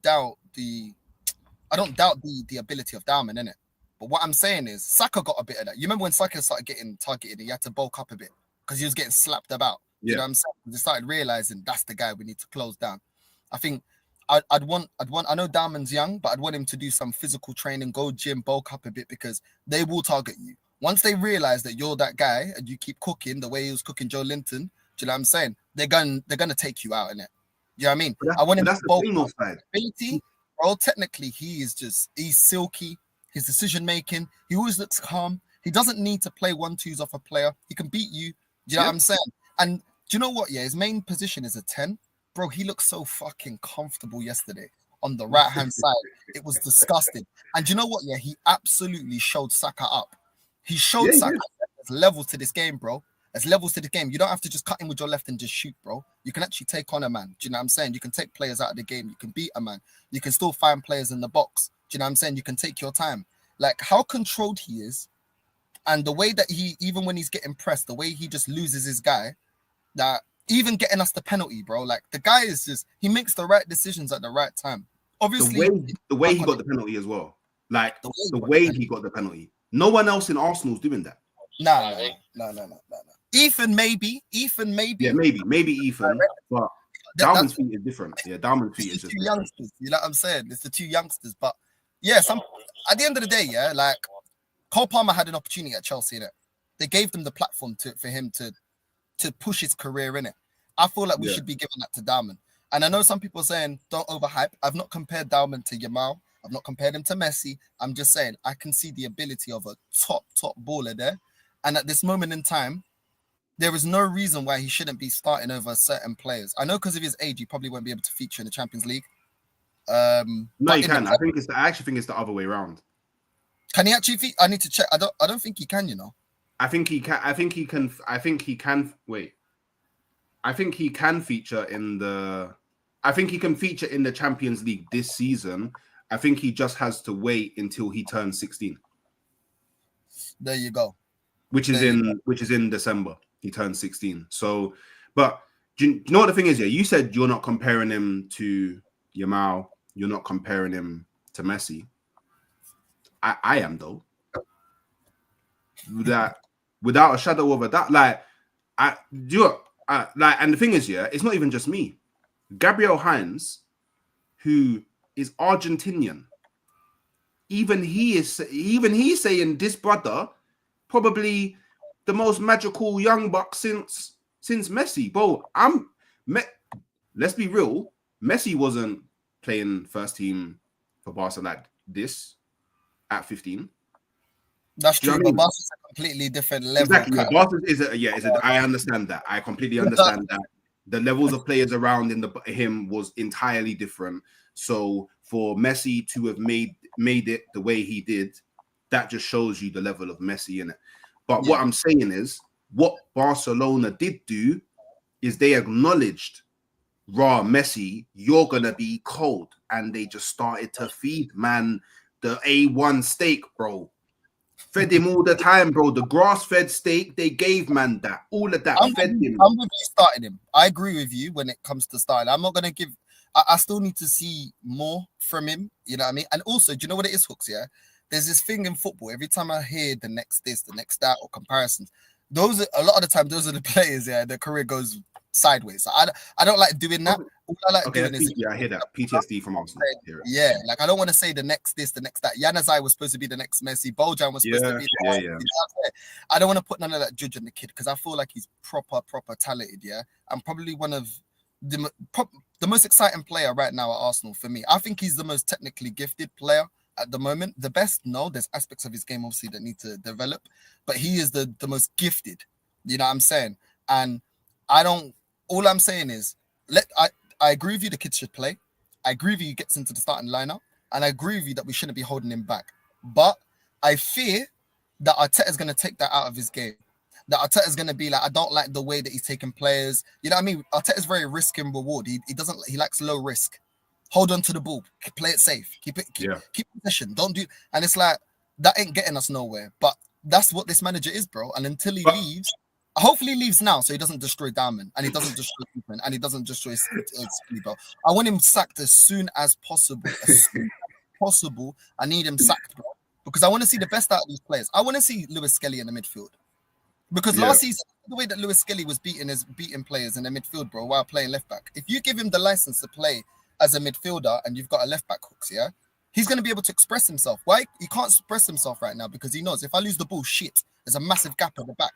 doubt the ability of Dowman, innit? But what I'm saying is Saka got a bit of that. You remember when Saka started getting targeted, he had to bulk up a bit because he was getting slapped about. Yeah. You know what I'm saying? They started realizing that's the guy we need to close down. I think I know Dowman's young, but I'd want him to do some physical training, go gym, bulk up a bit, because they will target you. Once they realize that you're that guy and you keep cooking the way he was cooking Joe Linton, do you know what I'm saying? They're gonna take you out, innit? You know what I mean? I want him to bulk up. Ability, bro, technically he's silky. His decision making, he always looks calm. He doesn't need to play 1-2s off a player. He can beat you. Do you know what I'm saying? And do you know what? Yeah, his main position is a 10. Bro, he looked so fucking comfortable yesterday on the right-hand side. It was disgusting. And do you know what? Yeah, he absolutely showed Saka up. He showed Saka there's levels to this game, bro. There's levels to the game. You don't have to just cut in with your left and just shoot, bro. You can actually take on a man. Do you know what I'm saying? You can take players out of the game. You can beat a man. You can still find players in the box. Do you know what I'm saying? You can take your time. Like how controlled he is, and the way that he, even when he's getting pressed, the way he just loses his guy, that even getting us the penalty, bro. Like the guy is just, he makes the right decisions at the right time. Obviously, the way he got the penalty as well. Like the way he got the penalty. No one else in Arsenal's doing that. No. Ethan maybe. Yeah, maybe Ethan, but Dowman's feet is different. Yeah, Dowman's feet is just two youngsters. You know what I'm saying? It's the two youngsters, but yeah, at the end of the day, yeah, like Cole Palmer had an opportunity at Chelsea, innit? They gave them the platform for him to push his career, innit? I feel like we should be giving that to Dowman. And I know some people are saying don't overhype. I've not compared Dowman to Yamal. I've not compared him to Messi. I'm just saying I can see the ability of a top baller there. And at this moment in time, there is no reason why he shouldn't be starting over certain players. I know because of his age, he probably won't be able to feature in the Champions League. No, he can. I actually think it's the other way around. Can he actually feature? I need to check. I don't think he can, you know. I think he can. Wait. I think he can feature in the. I think he can feature in the Champions League this season. I think he just has to wait until he turns 16. There you go. Which is in December. He turns 16. So, but do you know what the thing is? Yeah, you said you're not comparing him to Yamal. You're not comparing him to Messi. I am though. That without a shadow of a doubt, like and the thing is, yeah, it's not even just me. Gabriel Hines, who is Argentinian, even he's saying this brother probably the most magical young buck since Messi. Bro, let's be real. Messi wasn't playing first team for Barca like this at 15. That's true, but Barca's a completely different level. Exactly. Barca I understand that. I completely understand that. The levels of players around him was entirely different. So for Messi to have made it the way he did, that just shows you the level of Messi in it. But what I'm saying is, what Barcelona did do is they acknowledged, Messi, you're gonna be cold, and they just started to feed man the A1 steak, bro. Fed him all the time, bro. The grass-fed steak, they gave man that. All of that fed him. I'm with you starting him. I agree with you when it comes to starting. I'm not going to give... I still need to see more from him. You know what I mean? And also, do you know what it is, Hooks, yeah? There's this thing in football. Every time I hear the next this, the next that, or comparisons, a lot of the time, those are the players, yeah, their career goes sideways. So I don't like doing that. All I like doing is... I hear that. PTSD from Arsenal. Yeah, like I don't want to say the next this, the next that. Januzaj was supposed to be the next Messi. Bojan was supposed to be the next. Yeah. I don't want to put none of that judge on the kid because I feel like he's proper talented, yeah. I'm probably one of the most exciting player right now at Arsenal for me. I think he's the most technically gifted player at the moment. The best, no, there's aspects of his game obviously that need to develop, but he is the most gifted. You know what I'm saying? And all I'm saying is I agree with you, the kid should play. I agree with you, he gets into the starting lineup. and I agree with you that we shouldn't be holding him back. But I fear that Arteta is going to take that out of his game. That Arteta is going to be like, I don't like the way that he's taking players. You know what I mean? Arteta is very risk and reward. He likes low risk. Hold on to the ball, play it safe, keep possession. Don't do, and it's like that ain't getting us nowhere. But that's what this manager is, bro. And until he leaves, hopefully he leaves now, so he doesn't destroy Dowman and he doesn't destroy Ethan and he doesn't destroy Skelly, bro. I want him sacked as soon as possible. As soon as possible, I need him sacked, bro, because I want to see the best out of these players. I want to see Lewis Skelly in the midfield. Because last season, the way that Lewis Skelly was beating players in the midfield, bro, while playing left back. If you give him the license to play as a midfielder and you've got a left back hooks, yeah, he's going to be able to express himself. Why? He can't express himself right now because he knows if I lose the ball, shit, there's a massive gap at the back.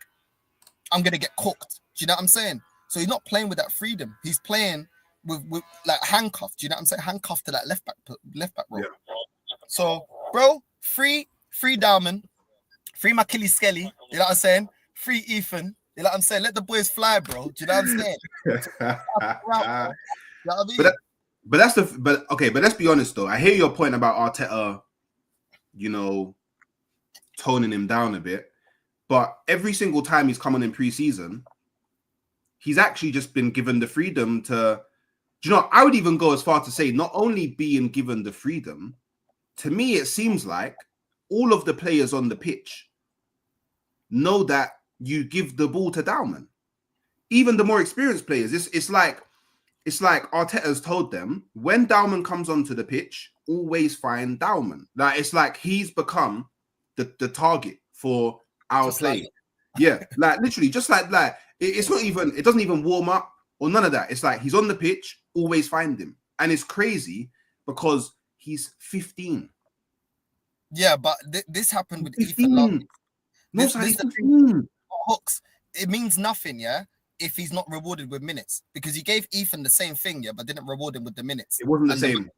I'm going to get cooked. Do you know what I'm saying? So he's not playing with that freedom. He's playing with like handcuffed. Do you know what I'm saying? Handcuffed to that left back role. Yeah. So, bro, free Dowman, free Makili Skelly. You know what I'm saying? Free Ethan. You know what I'm saying? Let the boys fly, bro. Do you know what I'm saying? You know what I mean? But let's be honest though. I hear your point about Arteta, you know, toning him down a bit. But every single time he's come on in pre-season, he's actually just been given the freedom to, you know, I would even go as far to say not only being given the freedom, to me it seems like all of the players on the pitch know that you give the ball to Dowman. Even the more experienced players, it's like Arteta's told them when Dowman comes onto the pitch, always find Dowman. Like it's like he's become the target for our just play. Like literally, just like it's not even, it doesn't even warm up or none of that. It's like he's on the pitch, always find him. And it's crazy because he's 15. Yeah, but this happened with Ethan. This hooks, it means nothing, yeah, if he's not rewarded with minutes, because he gave Ethan the same thing, yeah, but didn't reward him with the minutes. It wasn't the same.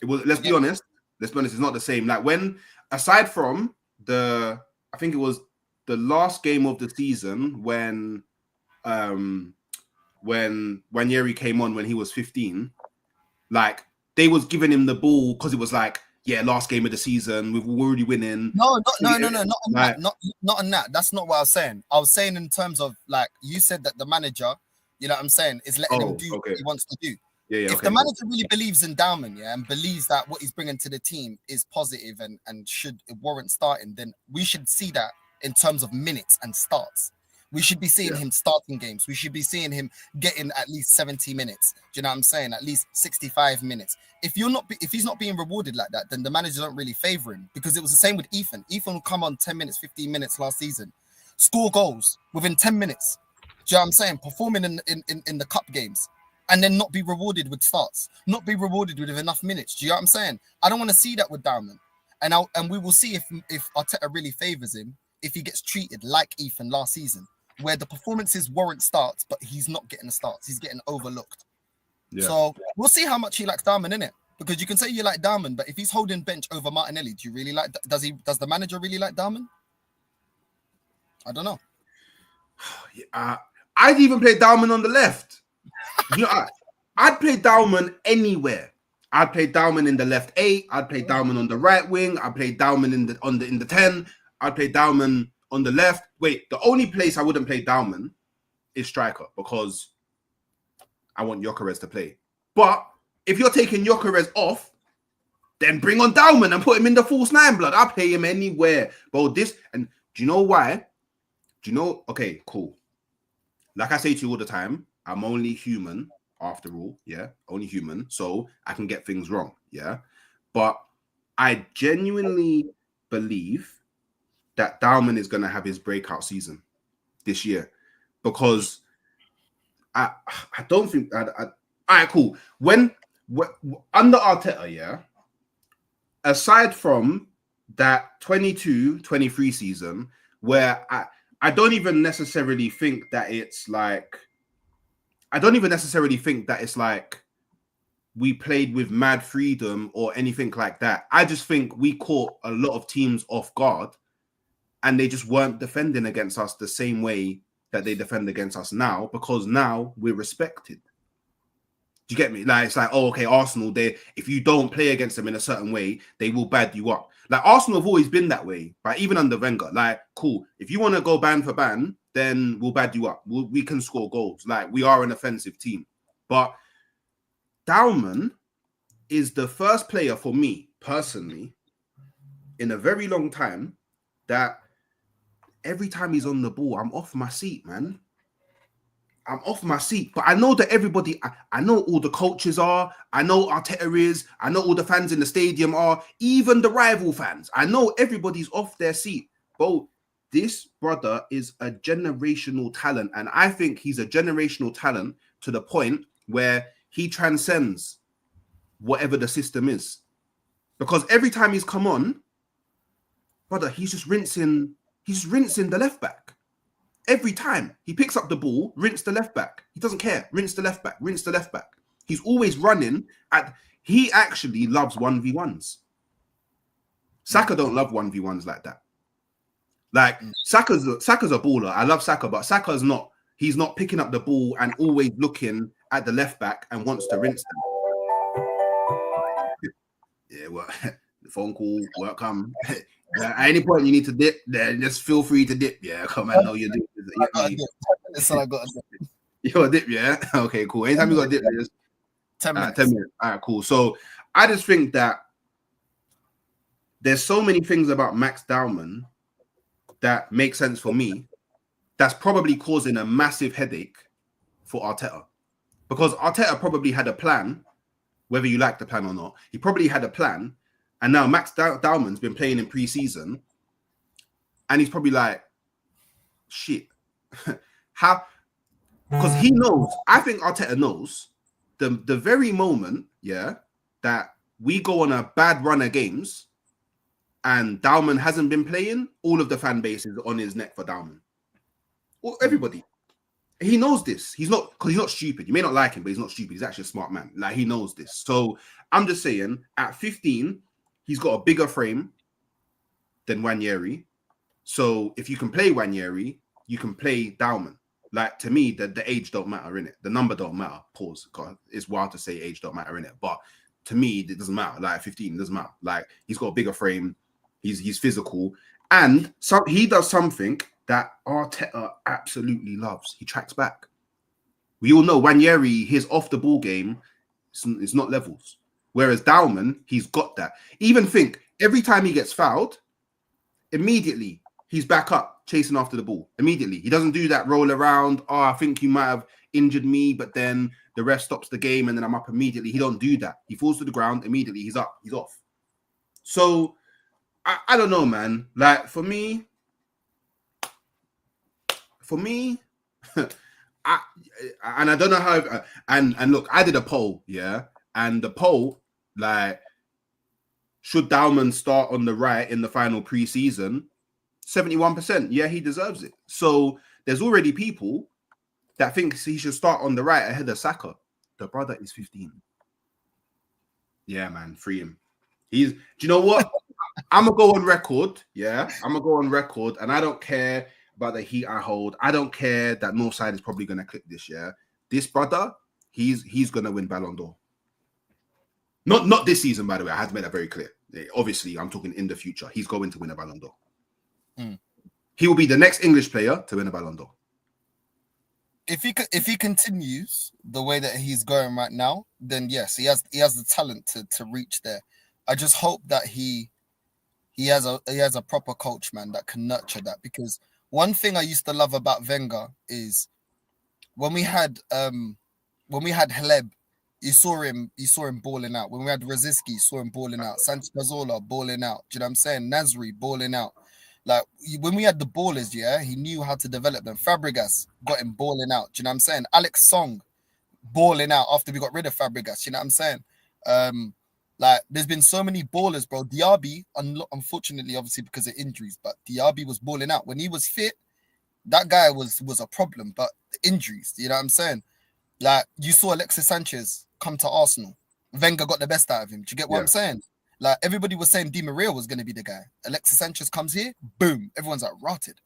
It was. Let's be honest. It's not the same. Like when, aside from I think it was the last game of the season when Yeri came on when he was 15, like they was giving him the ball because it was like, yeah, last game of the season, we're already winning. No, not on that. That's not what I was saying. I was saying in terms of like you said that the manager, you know what I'm saying, is letting him do what he wants to do. Yeah, if the manager really believes in Dowman, yeah, and believes that what he's bringing to the team is positive and should warrant starting, then we should see that in terms of minutes and starts. We should be seeing him starting games. We should be seeing him getting at least 70 minutes. Do you know what I'm saying? At least 65 minutes. If he's not being rewarded like that, then the manager don't really favor him, because it was the same with Ethan. Ethan would come on 10 minutes, 15 minutes last season, score goals within 10 minutes. Do you know what I'm saying? Performing in the cup games, and then not be rewarded with starts, not be rewarded with enough minutes. Do you know what I'm saying? I don't want to see that with Dowman. And we will see if Arteta really favors him, if he gets treated like Ethan last season, where the performances warrant starts, but he's not getting the starts. He's getting overlooked. Yeah. So we'll see how much he likes Dowman, innit? Because you can say you like Dowman, but if he's holding bench over Martinelli, do you really like? Does the manager really like Dowman? I don't know. I'd even play Dowman on the left. You know, I'd play Dowman anywhere. I'd play Dowman in the left 8. I'd play Dowman on the right wing. I'd play Dowman in the 10. I'd play Dowman on the left. Wait, the only place I wouldn't play Dowman is striker, because I want Gyökeres to play. But if you're taking Gyökeres off, then bring on Dowman and put him in the false 9, blood. I'll play him anywhere. Bro, do you know why? Okay, cool. Like I say to you all the time, I'm only human after all, yeah? Only human, so I can get things wrong, yeah? But I genuinely believe that Dowman is going to have his breakout season this year, because I don't think... all right, cool. When under Arteta, yeah, aside from that 22-23 season, where I don't even necessarily think that it's like... I don't even necessarily think that it's like we played with mad freedom or anything like that. I just think we caught a lot of teams off guard, and they just weren't defending against us the same way that they defend against us now, because now we're respected. Do you get me? Like, it's like, oh, okay, Arsenal, if you don't play against them in a certain way, they will bad you up. Like, Arsenal have always been that way, but even under Wenger, like, cool. If you want to go ban for ban, then we'll bad you up. We can score goals. Like, we are an offensive team. But Dowman is the first player for me, personally, in a very long time that every time he's on the ball, I'm off my seat, man. I'm off my seat. But I know that everybody, I know all the coaches are, I know Arteta is, I know all the fans in the stadium are, even the rival fans. I know everybody's off their seat. Bro, this brother is a generational talent. And I think he's a generational talent to the point where he transcends whatever the system is. Because every time he's come on, brother, he's just rinsing the left back. Every time he picks up the ball, rinse the left back. He doesn't care. Rinse the left back. Rinse the left back. He's always running at. He actually loves 1v1s. Saka don't love 1v1s like that. Like Saka's a baller. I love Saka, but Saka's not. He's not picking up the ball and always looking at the left back and wants to rinse them. Yeah, well, the phone call, welcome. At any point you need to dip, then just feel free to dip. Yeah, come on, know you dip. I got a dip. You got a dip, yeah? Okay, cool. Anytime you got a dip, just 10 minutes. 10 minutes. All right, cool. So I just think that there's so many things about Max Dowman that make sense for me. That's probably causing a massive headache for Arteta. Because Arteta probably had a plan, whether you like the plan or not. He probably had a plan. And now Max Dowman's been playing in pre-season, and he's probably like, shit. How? Because he knows, I think Arteta knows, the very moment, yeah, that we go on a bad run of games and Dowman hasn't been playing, all of the fan base is on his neck for Dowman. Well, everybody. He knows this. He's not stupid. You may not like him, but he's not stupid. He's actually a smart man. Like, he knows this. So I'm just saying, at 15, he's got a bigger frame than Nwaneri. So if you can play Nwaneri, you can play Dowman. Like, to me, the age don't matter, innit? The number don't matter. Pause. God, it's wild to say age don't matter, innit? But to me, it doesn't matter. Like, 15, it doesn't matter. Like, he's got a bigger frame. He's physical. And so he does something that Arteta absolutely loves. He tracks back. We all know Nwaneri, his off-the-ball game, is not levels. Whereas Dowman, he's got that. Even think, every time he gets fouled, immediately he's back up chasing after the ball. Immediately. He doesn't do that roll around. Oh, I think you might have injured me, but then the ref stops the game and then I'm up immediately. He don't do that. He falls to the ground immediately. He's up. He's off. So, I don't know, man. Like, for me, I don't know how. And look, I did a poll, yeah, and the poll, like, should Dowman start on the right in the final preseason? 71%, yeah, he deserves it. So there's already people that think he should start on the right ahead of Saka. The brother is 15. Yeah, man, free him. Do you know what? I'm gonna go on record. Yeah, I'm gonna go on record, and I don't care about the heat I hold. I don't care that Northside is probably gonna click this year. This brother, he's gonna win Ballon d'Or. Not this season, by the way. I had to make that very clear. Obviously, I'm talking in the future. He's going to win a Ballon d'Or. He will be the next English player to win a Ballon d'Or. If he continues the way that he's going right now, then yes, he has the talent to reach there. I just hope that he has a proper coach, man, that can nurture that. Because one thing I used to love about Wenger is when we had Haleb, you saw him balling out. When we had Rosicky, you saw him balling out. Santi Cazorla balling out. Do you know what I'm saying? Nasri balling out. Like, when we had the ballers, yeah, he knew how to develop them. Fabregas got him balling out. Do you know what I'm saying? Alex Song balling out after we got rid of Fabregas. You know what I'm saying? Like, there's been so many ballers, bro. Diaby, unfortunately, obviously because of injuries, but Diaby was balling out. When he was fit, that guy was a problem, but injuries, you know what I'm saying? Like, you saw Alexis Sanchez come to Arsenal. Wenger got the best out of him. Do you get what I'm saying? Like, everybody was saying Di Maria was going to be the guy. Alexis Sanchez comes here, boom. Everyone's like, rotted.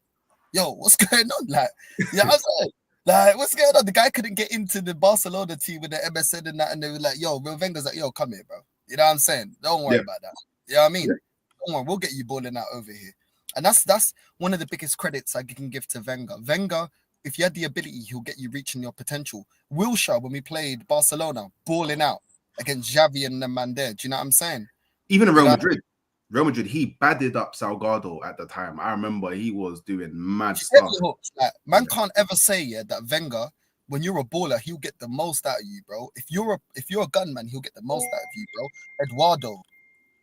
Yo, what's going on? Like, yeah, you know Like, what's going on? The guy couldn't get into the Barcelona team with the MSN and that, and they were like, yo, Wenger's like, yo, come here, bro. You know what I'm saying? Don't worry about that. You know what I mean? Don't worry, we'll get you balling out over here. And that's one of the biggest credits I can give to Wenger. Wenger, if you had the ability, he'll get you reaching your potential. Wilshere, when we played Barcelona, balling out against Xavi and the man there. Do you know what I'm saying? Even in Real Madrid, he badded up Salgado at the time. I remember he was doing mad stuff. Like, man can't ever say that Wenger, when you're a baller, he'll get the most out of you, bro. If you're a gunman, he'll get the most out of you, bro. Eduardo,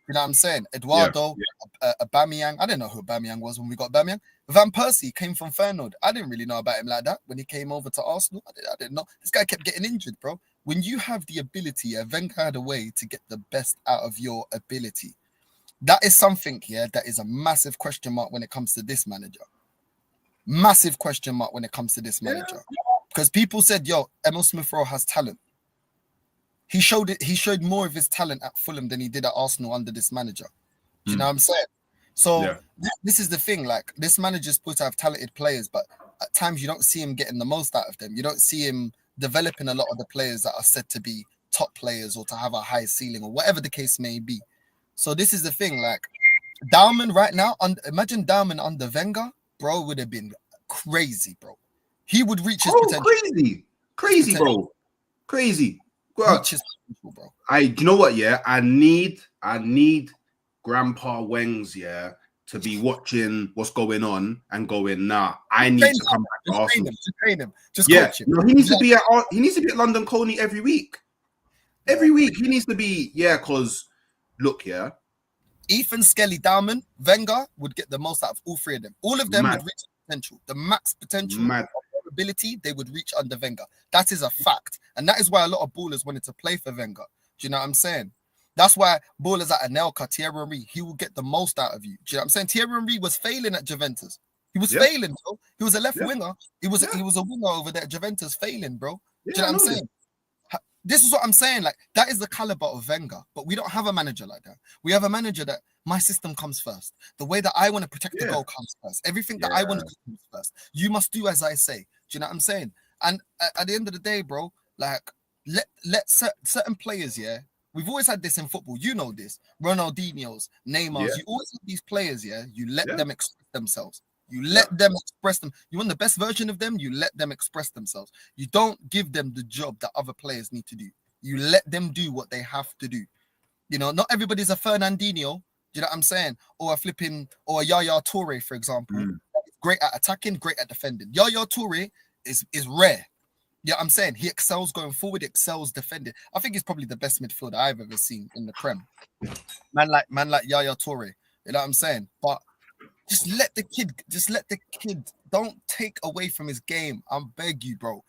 you know what I'm saying? Eduardo, Aubameyang. I didn't know who Aubameyang was when we got Aubameyang. Van Persie came from Feyenoord. I didn't really know about him like that when he came over to Arsenal. I didn't know. This guy kept getting injured, bro. When you have the ability, Wenger had a way to get the best out of your ability. That is something, that is a massive question mark when it comes to this manager. Massive question mark when it comes to this manager. Because people said, yo, Emil Smith-Rowe has talent. He showed it. He showed more of his talent at Fulham than he did at Arsenal under this manager. Do you know what I'm saying? So this is the thing. Like, this manager's supposed to have talented players, but at times you don't see him getting the most out of them. You don't see him developing a lot of the players that are said to be top players or to have a high ceiling or whatever the case may be. So this is the thing. Like, Dowman right now, imagine Dowman under Wenger, bro, would have been crazy, bro. He would reach his potential. Crazy, bro. Crazy. Reach his potential, bro. You know what? I need Grandpa Wengs, to be watching what's going on and going, nah, I need to come back to Arsenal. Just train him. Just coach him. No, he needs to be at London Colney every week. Every week he needs to be, because look, Ethan, Skelly, Dowman, Wenger would get the most out of all three of them. All of them would reach potential. The max potential of their ability, they would reach under Wenger. That is a fact. And that is why a lot of ballers wanted to play for Wenger. Do you know what I'm saying? That's why ballers like Anelka, Thierry Henry, he will get the most out of you. Do you know what I'm saying? Thierry Henry was failing at Juventus. He was failing, bro. He was a left winger. He was a winger over there at Juventus, failing, bro. Do you know what I'm saying? This is what I'm saying. Like, that is the caliber of Wenger, but we don't have a manager like that. We have a manager that my system comes first. The way that I want to protect the goal comes first. Everything that I want to do comes first. You must do as I say. Do you know what I'm saying? And at the end of the day, bro, like, let certain players, we've always had this in football. You know this. Ronaldinho's, Neymar's. You always have these players, you let them express themselves. You let them express them. You want the best version of them, you let them express themselves. You don't give them the job that other players need to do. You let them do what they have to do. You know, not everybody's a Fernandinho, do you know what I'm saying? Or a Yaya Toure, for example. Great at attacking, great at defending. Yaya Toure is rare. Yeah, I'm saying he excels going forward, excels defending. I think he's probably the best midfielder I've ever seen in the Prem. Man like Yaya Toure. You know what I'm saying? But just let the kid, don't take away from his game. I beg you, bro.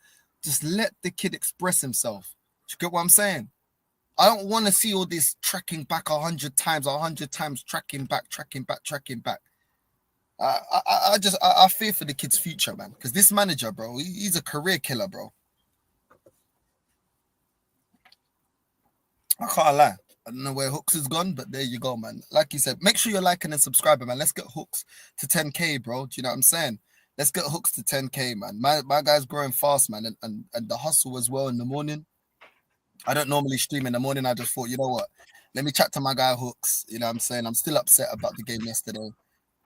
Just let the kid express himself. Do you get what I'm saying? I don't want to see all this tracking back 100 times, tracking back. I fear for the kid's future, man. Because this manager, bro, he's a career killer, bro. I can't lie. I don't know where Hooks has gone, but there you go, man. Like you said, make sure you're liking and subscribing, man. Let's get Hooks to 10K, bro. Do you know what I'm saying? Let's get Hooks to 10K, man. My guy's growing fast, man. And the hustle as well in the morning. I don't normally stream in the morning. I just thought, you know what? Let me chat to my guy Hooks. You know what I'm saying? I'm still upset about the game yesterday.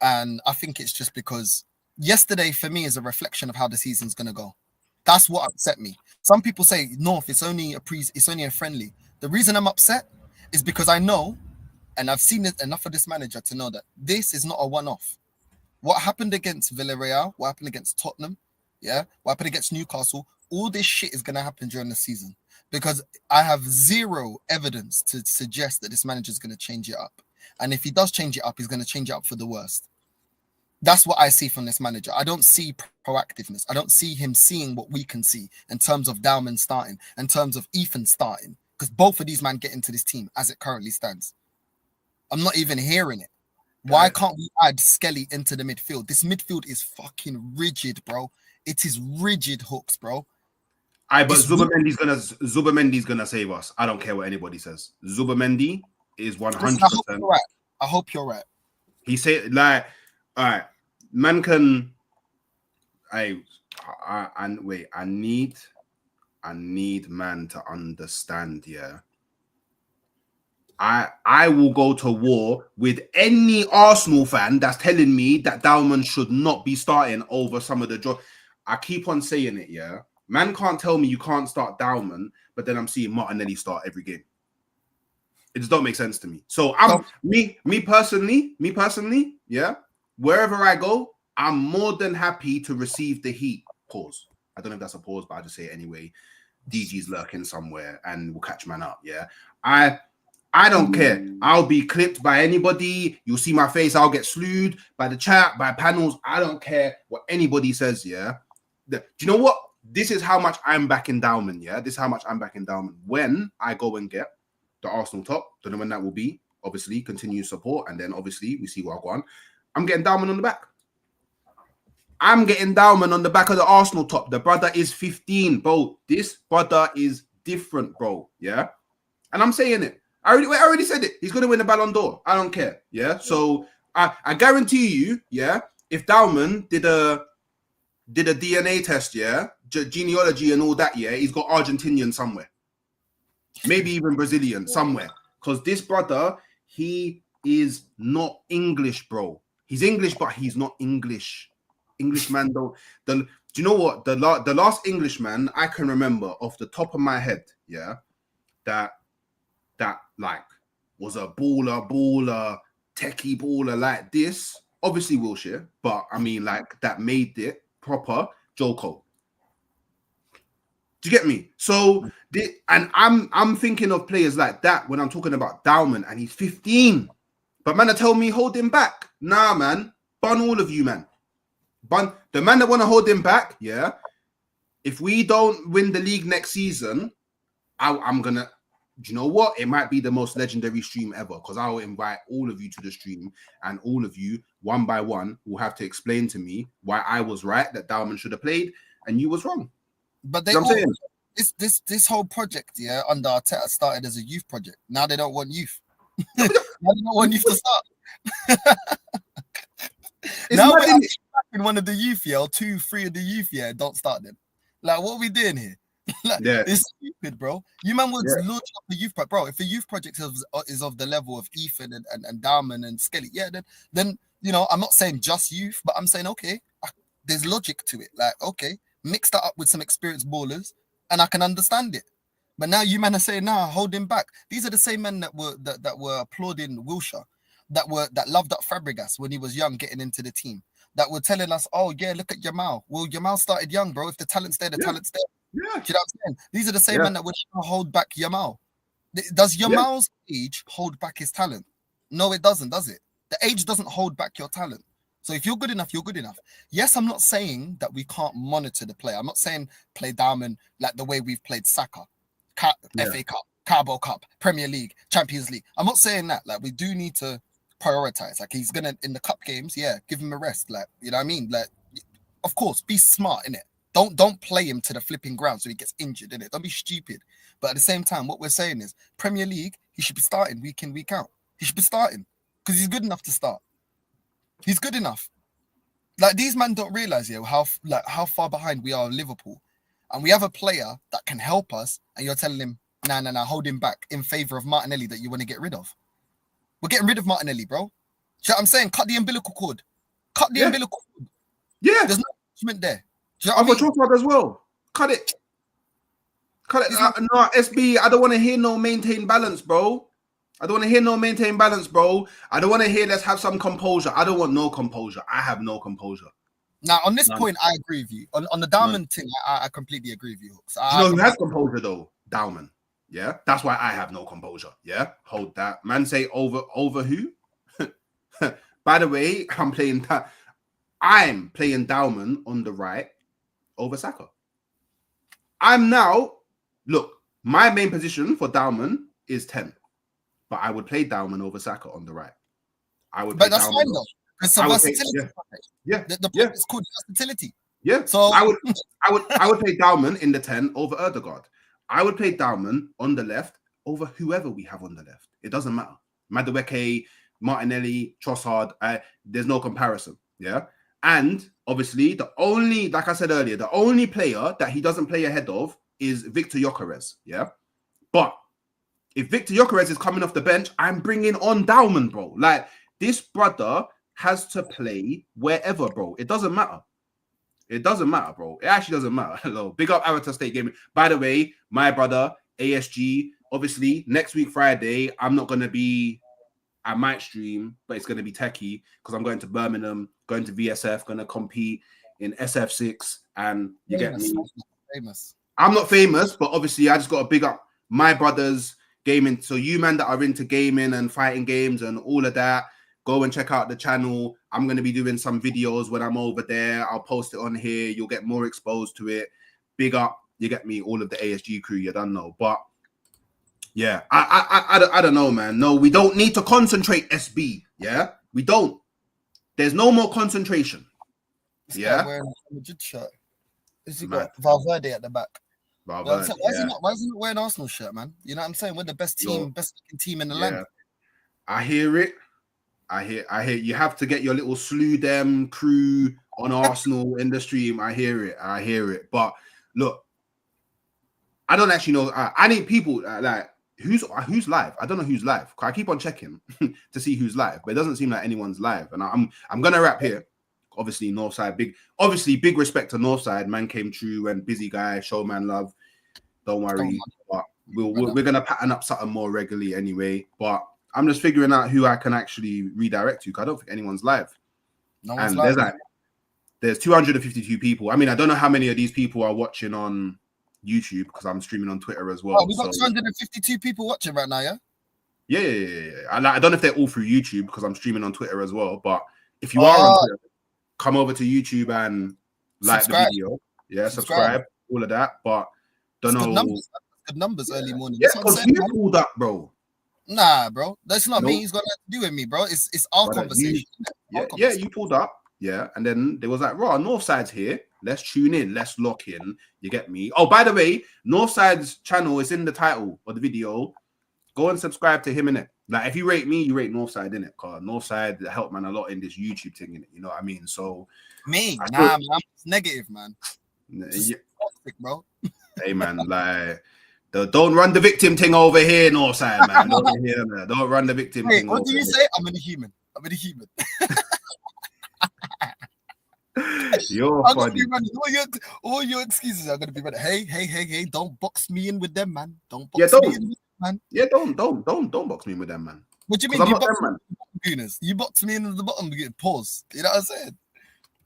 And I think it's just because yesterday for me is a reflection of how the season's going to go. That's what upset me. Some people say, North, it's only a friendly. The reason I'm upset is because I know, and I've seen it enough of this manager to know that this is not a one-off. What happened against Villarreal, what happened against Tottenham, what happened against Newcastle, all this shit is going to happen during the season because I have zero evidence to suggest that this manager is going to change it up. And if he does change it up, he's going to change it up for the worst. That's what I see from this manager. I don't see proactiveness. I don't see him seeing what we can see in terms of Dowman starting, in terms of Ethan starting. Because both of these men get into this team as it currently stands. I'm not even hearing it. Why can't we add Skelly into the midfield? This midfield is fucking rigid, bro. It is rigid, Hooks, bro. But Zubamendi's gonna save us. I don't care what anybody says. Zubamendi is 100%. I hope you're right. He said, like, all right, man can. I need man to understand, yeah. I will go to war with any Arsenal fan that's telling me that Dowman should not be starting over some of the draw. I keep on saying it, yeah. Man can't tell me you can't start Dowman, but then I'm seeing Martinelli start every game. It just don't make sense to me. So me personally, yeah. Wherever I go, I'm more than happy to receive the heat. Pause. I don't know if that's a pause, but I just say it anyway. DG's lurking somewhere and we'll catch man up. Yeah. I don't care. I'll be clipped by anybody. You'll see my face. I'll get slewed by the chat, by panels. I don't care what anybody says. Yeah. Do you know what? This is how much I'm backing Dowman. Yeah. This is how much I'm backing Dowman. When I go and get the Arsenal top, don't know when that will be. Obviously, continue support. And then obviously we see what I go on. I'm getting Dowman on the back. I'm getting Dowman on the back of the Arsenal top. The brother is 15, bro. This brother is different, bro. Yeah. And I'm saying it. I already said it. He's going to win the Ballon d'Or. I don't care. Yeah. So I guarantee you, yeah, if Dowman did a DNA test, yeah, genealogy and all that, yeah, he's got Argentinian somewhere. Maybe even Brazilian somewhere. Because this brother, he is not English, bro. He's English, but he's not English. Englishman, though. Do you know what? The last Englishman I can remember off the top of my head, yeah, that like was a baller, techie baller like this. Obviously Wilshere, but I mean like that made it proper. Joe Cole. Do you get me? So and I'm thinking of players like that when I'm talking about Dowman, and he's 15. But man, tell me hold him back. Nah, man, bun all of you, man. Bun the man that want to hold him back. Yeah, if we don't win the league next season, I'm gonna. Do you know what? It might be the most legendary stream ever, because I'll invite all of you to the stream, and all of you, one by one, will have to explain to me why I was right that Dowman should have played and you was wrong. But this whole project, yeah, under Arteta started as a youth project. Now they don't want youth. Now they don't want youth to start. Now we're in one of the youth, yeah, or 2-3 of the youth, yeah, don't start them. Like, what are we doing here? Like, yeah. It's stupid, bro. You man would launch up a youth project, bro. If a youth project is of the level of Ethan and Dowman and Skelly, yeah, then you know, I'm not saying just youth, but I'm saying okay, there's logic to it. Like, okay, mix that up with some experienced ballers, and I can understand it. But now you man are saying, nah, hold him back. These are the same men that were applauding Wilshere, that loved up Fabregas when he was young, getting into the team. That were telling us, oh yeah, look at Yamal. Well, Yamal started young, bro. If the talent's there, the talent's there. Yeah. Do you know what I'm saying? These are the same men that would hold back Yamal. Does Yamal's age hold back his talent? No, it doesn't, does it? The age doesn't hold back your talent. So if you're good enough, you're good enough. Yes, I'm not saying that we can't monitor the player. I'm not saying play Dowman like the way we've played Saka, FA Cup, Carabao Cup, Premier League, Champions League. I'm not saying that. Like, we do need to prioritize. Like, he's gonna in the cup games, yeah, give him a rest. Like, you know what I mean? Like, of course, be smart in it. Don't play him to the flipping ground so he gets injured, innit? Don't be stupid. But at the same time, what we're saying is Premier League, he should be starting week in, week out. He should be starting because he's good enough to start. He's good enough. Like, these men don't realize, yeah, how far behind we are of Liverpool. And we have a player that can help us, and you're telling him, nah, hold him back in favor of Martinelli that you want to get rid of. We're getting rid of Martinelli, bro. See what I'm saying? Cut the umbilical cord. Cut the umbilical cord. Yeah. There's no judgment there. Do you know what I mean? Trossard as well. Cut it. No, SB, I don't want to hear no maintain balance, bro. I don't want to hear no maintain balance, bro. I don't want to hear let's have some composure. I don't want no composure. I have no composure. Now, on this point, I agree with you. On the Dowman thing, I completely agree with you. Do you know who has composure, though? Dowman. Yeah? That's why I have no composure. Yeah? Hold that. Man say over who? By the way, I'm playing Dowman on the right over Saka. Look, my main position for Dowman is 10. But I would play Dowman over Saka on the right. But that's fine, though. It's a versatility. The point is called versatility. Yeah. So I would play Dowman in the 10 over Erdegaard. I would play Dowman on the left over whoever we have on the left. It doesn't matter. Madueke, Martinelli, Trossard, there's no comparison. Yeah. And obviously, like I said earlier, the only player that he doesn't play ahead of is Victor Gyökeres. Yeah. But if Victor Gyökeres is coming off the bench, I'm bringing on Dowman, bro. Like, this brother has to play wherever, bro. It doesn't matter. It doesn't matter, bro. It actually doesn't matter. Hello. Big up Arteta State Gaming. By the way, my brother, ASG, obviously, next week, Friday, I'm not going to be... I might stream, but it's going to be techie because I'm going to Birmingham, going to VSF, going to compete in SF6, and you get me. Famous. I'm not famous, but obviously I just got to big up my brothers gaming. So you man that are into gaming and fighting games and all of that, go and check out the channel. I'm going to be doing some videos when I'm over there. I'll post it on here. You'll get more exposed to it. Big up, you get me, all of the ASG crew, you don't know. But yeah, I don't know, man. No, we don't need to concentrate, SB. Yeah, we don't. There's no more concentration. This guy wearing a Madrid shirt. Has he got Valverde at the back? Valverde, why is he not wearing Arsenal shirt, man? You know what I'm saying? We're the best team in the land. I hear it. I hear. You have to get your little slew them crew on Arsenal in the stream. I hear it. But look, I don't actually know. I need people like. Who's live? I don't know who's live. I keep on checking to see who's live, but it doesn't seem like anyone's live. And I'm gonna wrap here. Obviously, Northside, big respect to Northside. Man came true and busy guy, show man love. Don't worry, but we're gonna pattern up something more regularly anyway. But I'm just figuring out who I can actually redirect to because I don't think anyone's live. No one's live. There's 252 people. I mean, I don't know how many of these people are watching on YouTube because I'm streaming on Twitter as well. Oh, we've got 252 people watching right now, yeah? Yeah. I don't know if they're all through YouTube because I'm streaming on Twitter as well. But if you are on Twitter, come over to YouTube and like the video. Yeah, subscribe, all of that. But don't know. Good numbers early morning. Yeah, because you pulled up, bro. Nah, bro. That's not me. He's got nothing to do with me, bro. It's our conversation. You pulled up. Yeah, and then there was like, raw, Northside's here. Let's tune in. Let's lock in. You get me? Oh, by the way, Northside's channel is in the title of the video. Go and subscribe to him, innit? Like, if you rate me, you rate Northside, innit? Because Northside helped man a lot in this YouTube thing, innit? You know what I mean? So... Me? Man. I'm negative, man. Yeah. Toxic, bro. Hey, man, like... Don't run the victim thing over here, Northside, man. Don't run the victim thing. What do you say? I'm a human. You're funny. All your excuses are gonna be running. Hey! Don't box me in with them, man. Don't box me in with them, man. Yeah, don't box me in with them, man. What do you mean? You box me in with the bottom gooners? You box me in with the bottom gooners. Pause. You know what I'm saying?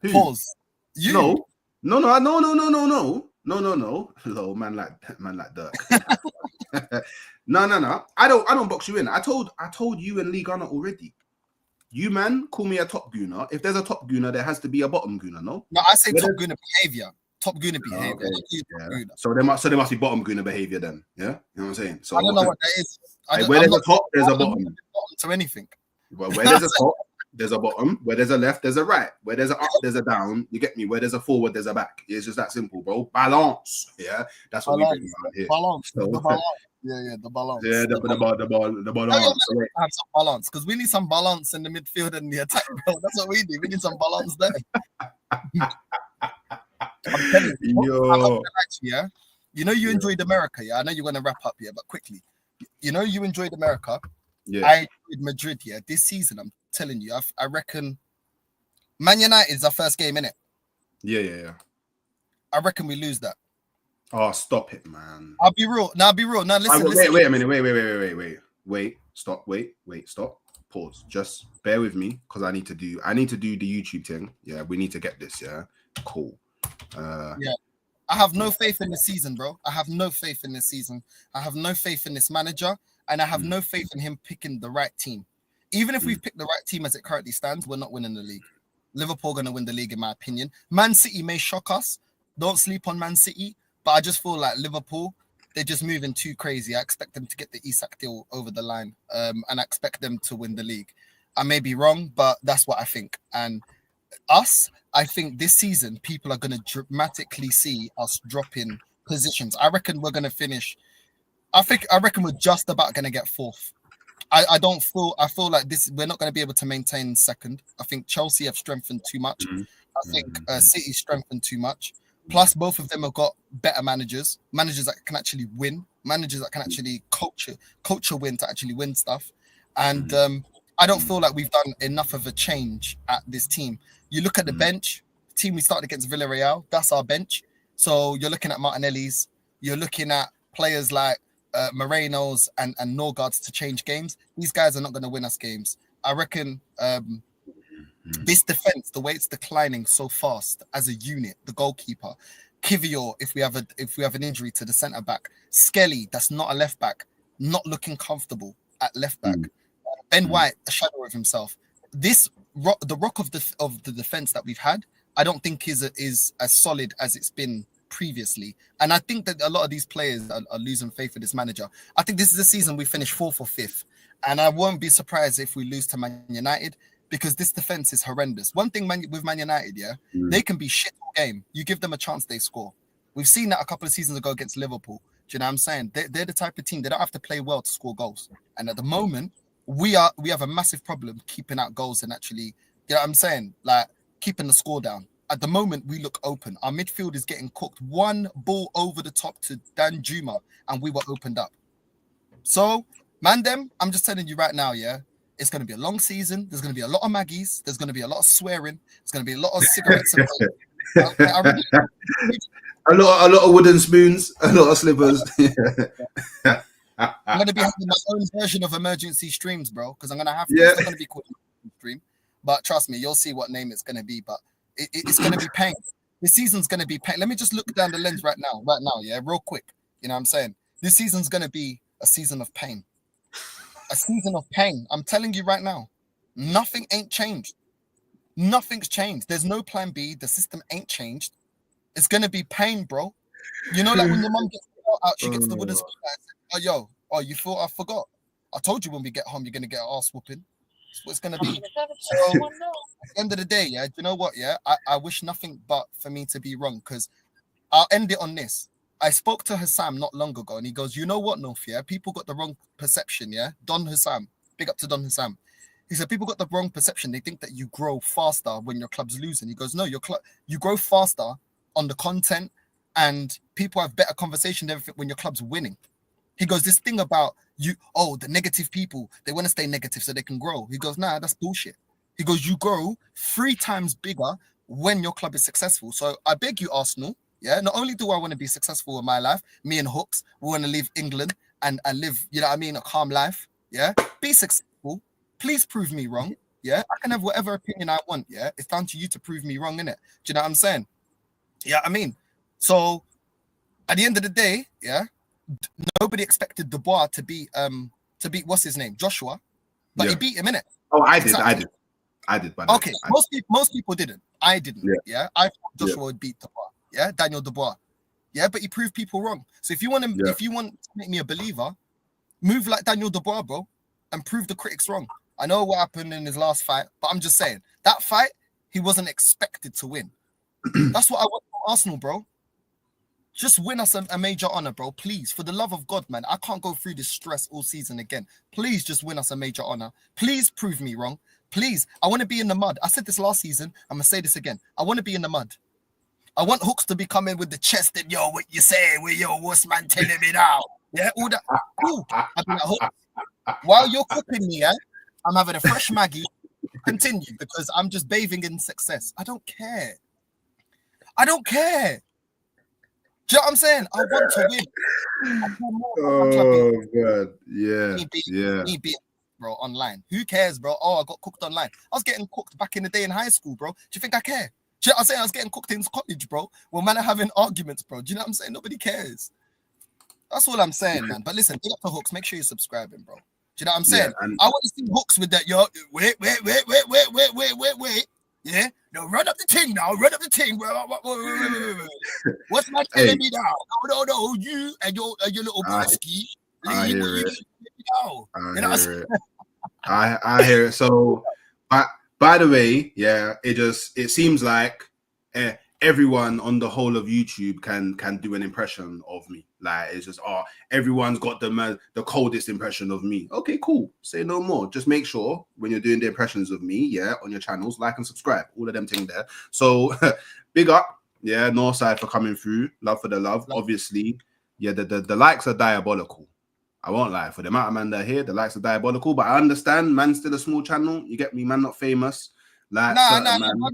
Who? Pause. You? No. Hello, man like Dirk. No. I don't box you in. I told you and Lee Gunner already. You man, call me a top gooner. If there's a top gooner, there has to be a bottom gooner, no? No, I say top gooner behavior. Top gooner behavior. Okay. Yeah. So there must be bottom gooner behavior then. Yeah? You know what I'm saying? So I don't know what that is. Where there's a top, there's a bottom. To anything. Well, where there's a top, there's a bottom. Where there's a left, there's a right. Where there's a up, there's a down. You get me? Where there's a forward, there's a back. It's just that simple, bro. Balance. Yeah, that's what we bring around here. Balance. So, the balance. Yeah, the balance. Yeah, the balance. Have some balance because we need some balance in the midfield and the attack, bro. That's what we need. We need some balance there. I'm telling you, yeah. You know you enjoyed America, yeah. I know you're gonna wrap up here, but quickly. You know you enjoyed America. Yeah. I enjoyed Madrid, yeah. This season, I'm telling you, I reckon Man United is our first game, innit? Yeah. I reckon we lose that. Oh, stop it, man. I'll be real. Now, listen. Wait a minute. Wait. Stop. Stop. Pause. Just bear with me because I need to do the YouTube thing. Yeah, we need to get this. Yeah, cool. Yeah. I have no faith in the season, bro. I have no faith in this season. I have no faith in this manager, and I have no faith in him picking the right team. Even if we've picked the right team as it currently stands, we're not winning the league. Liverpool going to win the league, in my opinion. Man City may shock us. Don't sleep on Man City. But I just feel like Liverpool, they're just moving too crazy. I expect them to get the Isak deal over the line. And I expect them to win the league. I may be wrong, but that's what I think. And I think this season, people are going to dramatically see us dropping positions. I reckon we're going to finish. I reckon we're just about going to get fourth. I feel like we're not going to be able to maintain second. I think Chelsea have strengthened too much. I think City strengthened too much. Plus, both of them have got better managers that can actually win, managers that can actually coach a win to actually win stuff. And I don't feel like we've done enough of a change at this team. You look at the bench, team we started against Villarreal, that's our bench. So you're looking at Martinelli's, you're looking at players like Moreno's and Norgards to change games. These guys are not going to win us games. I reckon this defense, the way it's declining so fast as a unit, the goalkeeper, Kivior, if we have an injury to the centre back, Skelly, that's not a left back, not looking comfortable at left back. Ben White, a shadow of himself. The rock of the defense that we've had, I don't think is as solid as it's been previously. And I think that a lot of these players are losing faith in this manager. I think this is the season we finish 4th or 5th. And I won't be surprised if we lose to Man United, because this defense is horrendous. One thing with Man United, they can be shit all game. You give them a chance, they score. We've seen that a couple of seasons ago against Liverpool. Do you know what I'm saying? They're the type of team, they don't have to play well to score goals. And at the moment, we have a massive problem keeping out goals and actually, you know what I'm saying? Like, keeping the score down. At the moment, we look open. Our midfield is getting cooked. One ball over the top to Dan Juma, and we were opened up. So, Mandem, I'm just telling you right now, it's going to be a long season. There's going to be a lot of Maggies. There's going to be a lot of swearing. There's going to be a lot of cigarettes. A lot of wooden spoons. A lot of slippers. I'm going to be having my own version of emergency streams, bro, because I'm going to have to. It's not going to be called stream. But trust me, you'll see what name it's going to be. But it's going to be pain. This season's going to be pain. Let me just look down the lens right now, real quick. You know what I'm saying? This season's going to be a season of pain. A season of pain. I'm telling you right now, nothing ain't changed. Nothing's changed. There's no plan B. The system ain't changed. It's going to be pain, bro. You know, like when your mum gets out, she gets the wooden spoon. You thought I forgot? I told you when we get home, you're going to get an ass whooping. That's what it's going to be. So, at the end of the day, do you know what, I wish nothing but for me to be wrong, because I'll end it on this. I spoke to Hassam not long ago, and he goes, you know what, North, people got the wrong perception, Don Hassam, big up to Don Hassam. He said, people got the wrong perception. They think that you grow faster when your club's losing. He goes, no, you grow faster on the content, and people have better conversation than everything when your club's winning. He goes, this thing about the negative people, they want to stay negative so they can grow. He goes, nah, that's bullshit. He goes, you grow 3 times bigger when your club is successful. So I beg you, Arsenal, not only do I want to be successful in my life, me and Hooks, we want to leave England and live, you know what I mean, a calm life, be successful. Please prove me wrong, I can have whatever opinion I want, it's down to you to prove me wrong, innit? Do you know what I'm saying? Yeah, I mean, so at the end of the day, nobody expected Dubois to beat what's his name, Joshua, but he beat him, innit? Oh, I did. But okay, most people didn't. I didn't. I thought Joshua would beat Dubois. Daniel Dubois. But he proved people wrong. So if you want to make me a believer, move like Daniel Dubois, bro, and prove the critics wrong. I know what happened in his last fight, but I'm just saying that fight he wasn't expected to win. That's what I want from Arsenal, bro. Just win us a major honor, bro. Please, for the love of God, man. I can't go through this stress all season again. Please just win us a major honor. Please prove me wrong. Please, I want to be in the mud. I said this last season. I'm going to say this again. I want to be in the mud. I want Hooks to be coming with the chest and, what you saying? What's man telling me now? All that. Cool. I've been at Hooks. While you're cooking me, I'm having a fresh Maggie. Continue, because I'm just bathing in success. I don't care. Do you know what I'm saying? I want to win. God. Yeah. Me being, bro, online. Who cares, bro? Oh, I got cooked online. I was getting cooked back in the day in high school, bro. Do you think I care? Do you know what I'm saying? I was getting cooked in college, bro. Well, man, are having arguments, bro. Do you know what I'm saying? Nobody cares. That's all I'm saying, man. But listen, big up to Hooks. Make sure you're subscribing, bro. Do you know what I'm saying? I want to see Hooks with that, wait. Yeah? No, run up the ting now. Run up the ting. Wait. What's my telling me now? No. You and your little broski. I hear it. I hear it. So, by the way, it seems like everyone on the whole of YouTube can do an impression of me. Like it's just everyone's got the coldest impression of me. Okay, cool. Say no more. Just make sure when you're doing the impressions of me, yeah, on your channels, like and subscribe. All of them things there. So big up, yeah, Northside for coming through. Love for the love. Obviously, yeah, the likes are diabolical. I won't lie. For the amount of man that are here, the likes are diabolical. But I understand, man's still a small channel. You get me, man, not famous. Like Nah, man. Not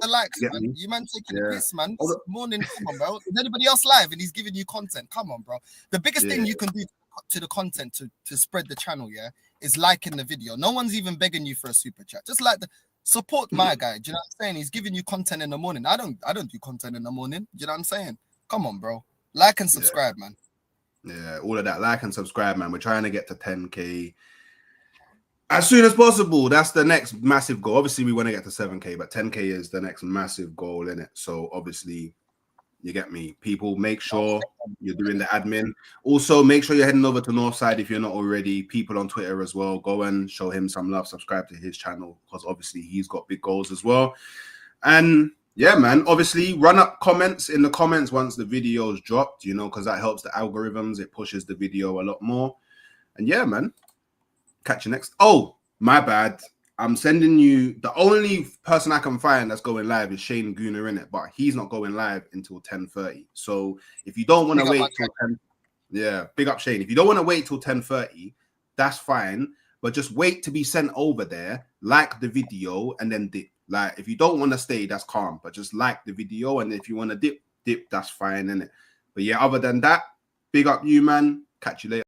the likes, man. Me? You man taking the piss, man. Morning, come on, bro. Is anybody else live and he's giving you content? Come on, bro. The biggest thing you can do to the content to spread the channel, yeah, is liking the video. No one's even begging you for a super chat. Just like support my guy. Do you know what I'm saying? He's giving you content in the morning. I don't do content in the morning. Do you know what I'm saying? Come on, bro. Like and subscribe, man. Yeah, all of that. Like and subscribe, man. We're trying to get to 10K as soon as possible. That's the next massive goal. Obviously, we want to get to 7K, but 10K is the next massive goal, in it. So obviously, you get me. People, make sure you're doing the admin. Also, make sure you're heading over to Northside if you're not already. People on Twitter as well. Go and show him some love. Subscribe to his channel because obviously he's got big goals as well. And yeah, man, obviously run up comments in the comments once the video's dropped, you know, because that helps the algorithms. It pushes the video a lot more. And yeah, man, catch you next. Oh, my bad. I'm sending you, the only person I can find that's going live is Shane Gooner, in it, but he's not going live until 10:30. So if you don't want to wait till 10, yeah, big up Shane. If you don't want to wait till 10:30, that's fine. But just wait to be sent over there, like the video, and then dip. Like, if you don't want to stay, that's calm. But just like the video, and if you want to dip, that's fine, innit? But yeah, other than that, big up you, man. Catch you later.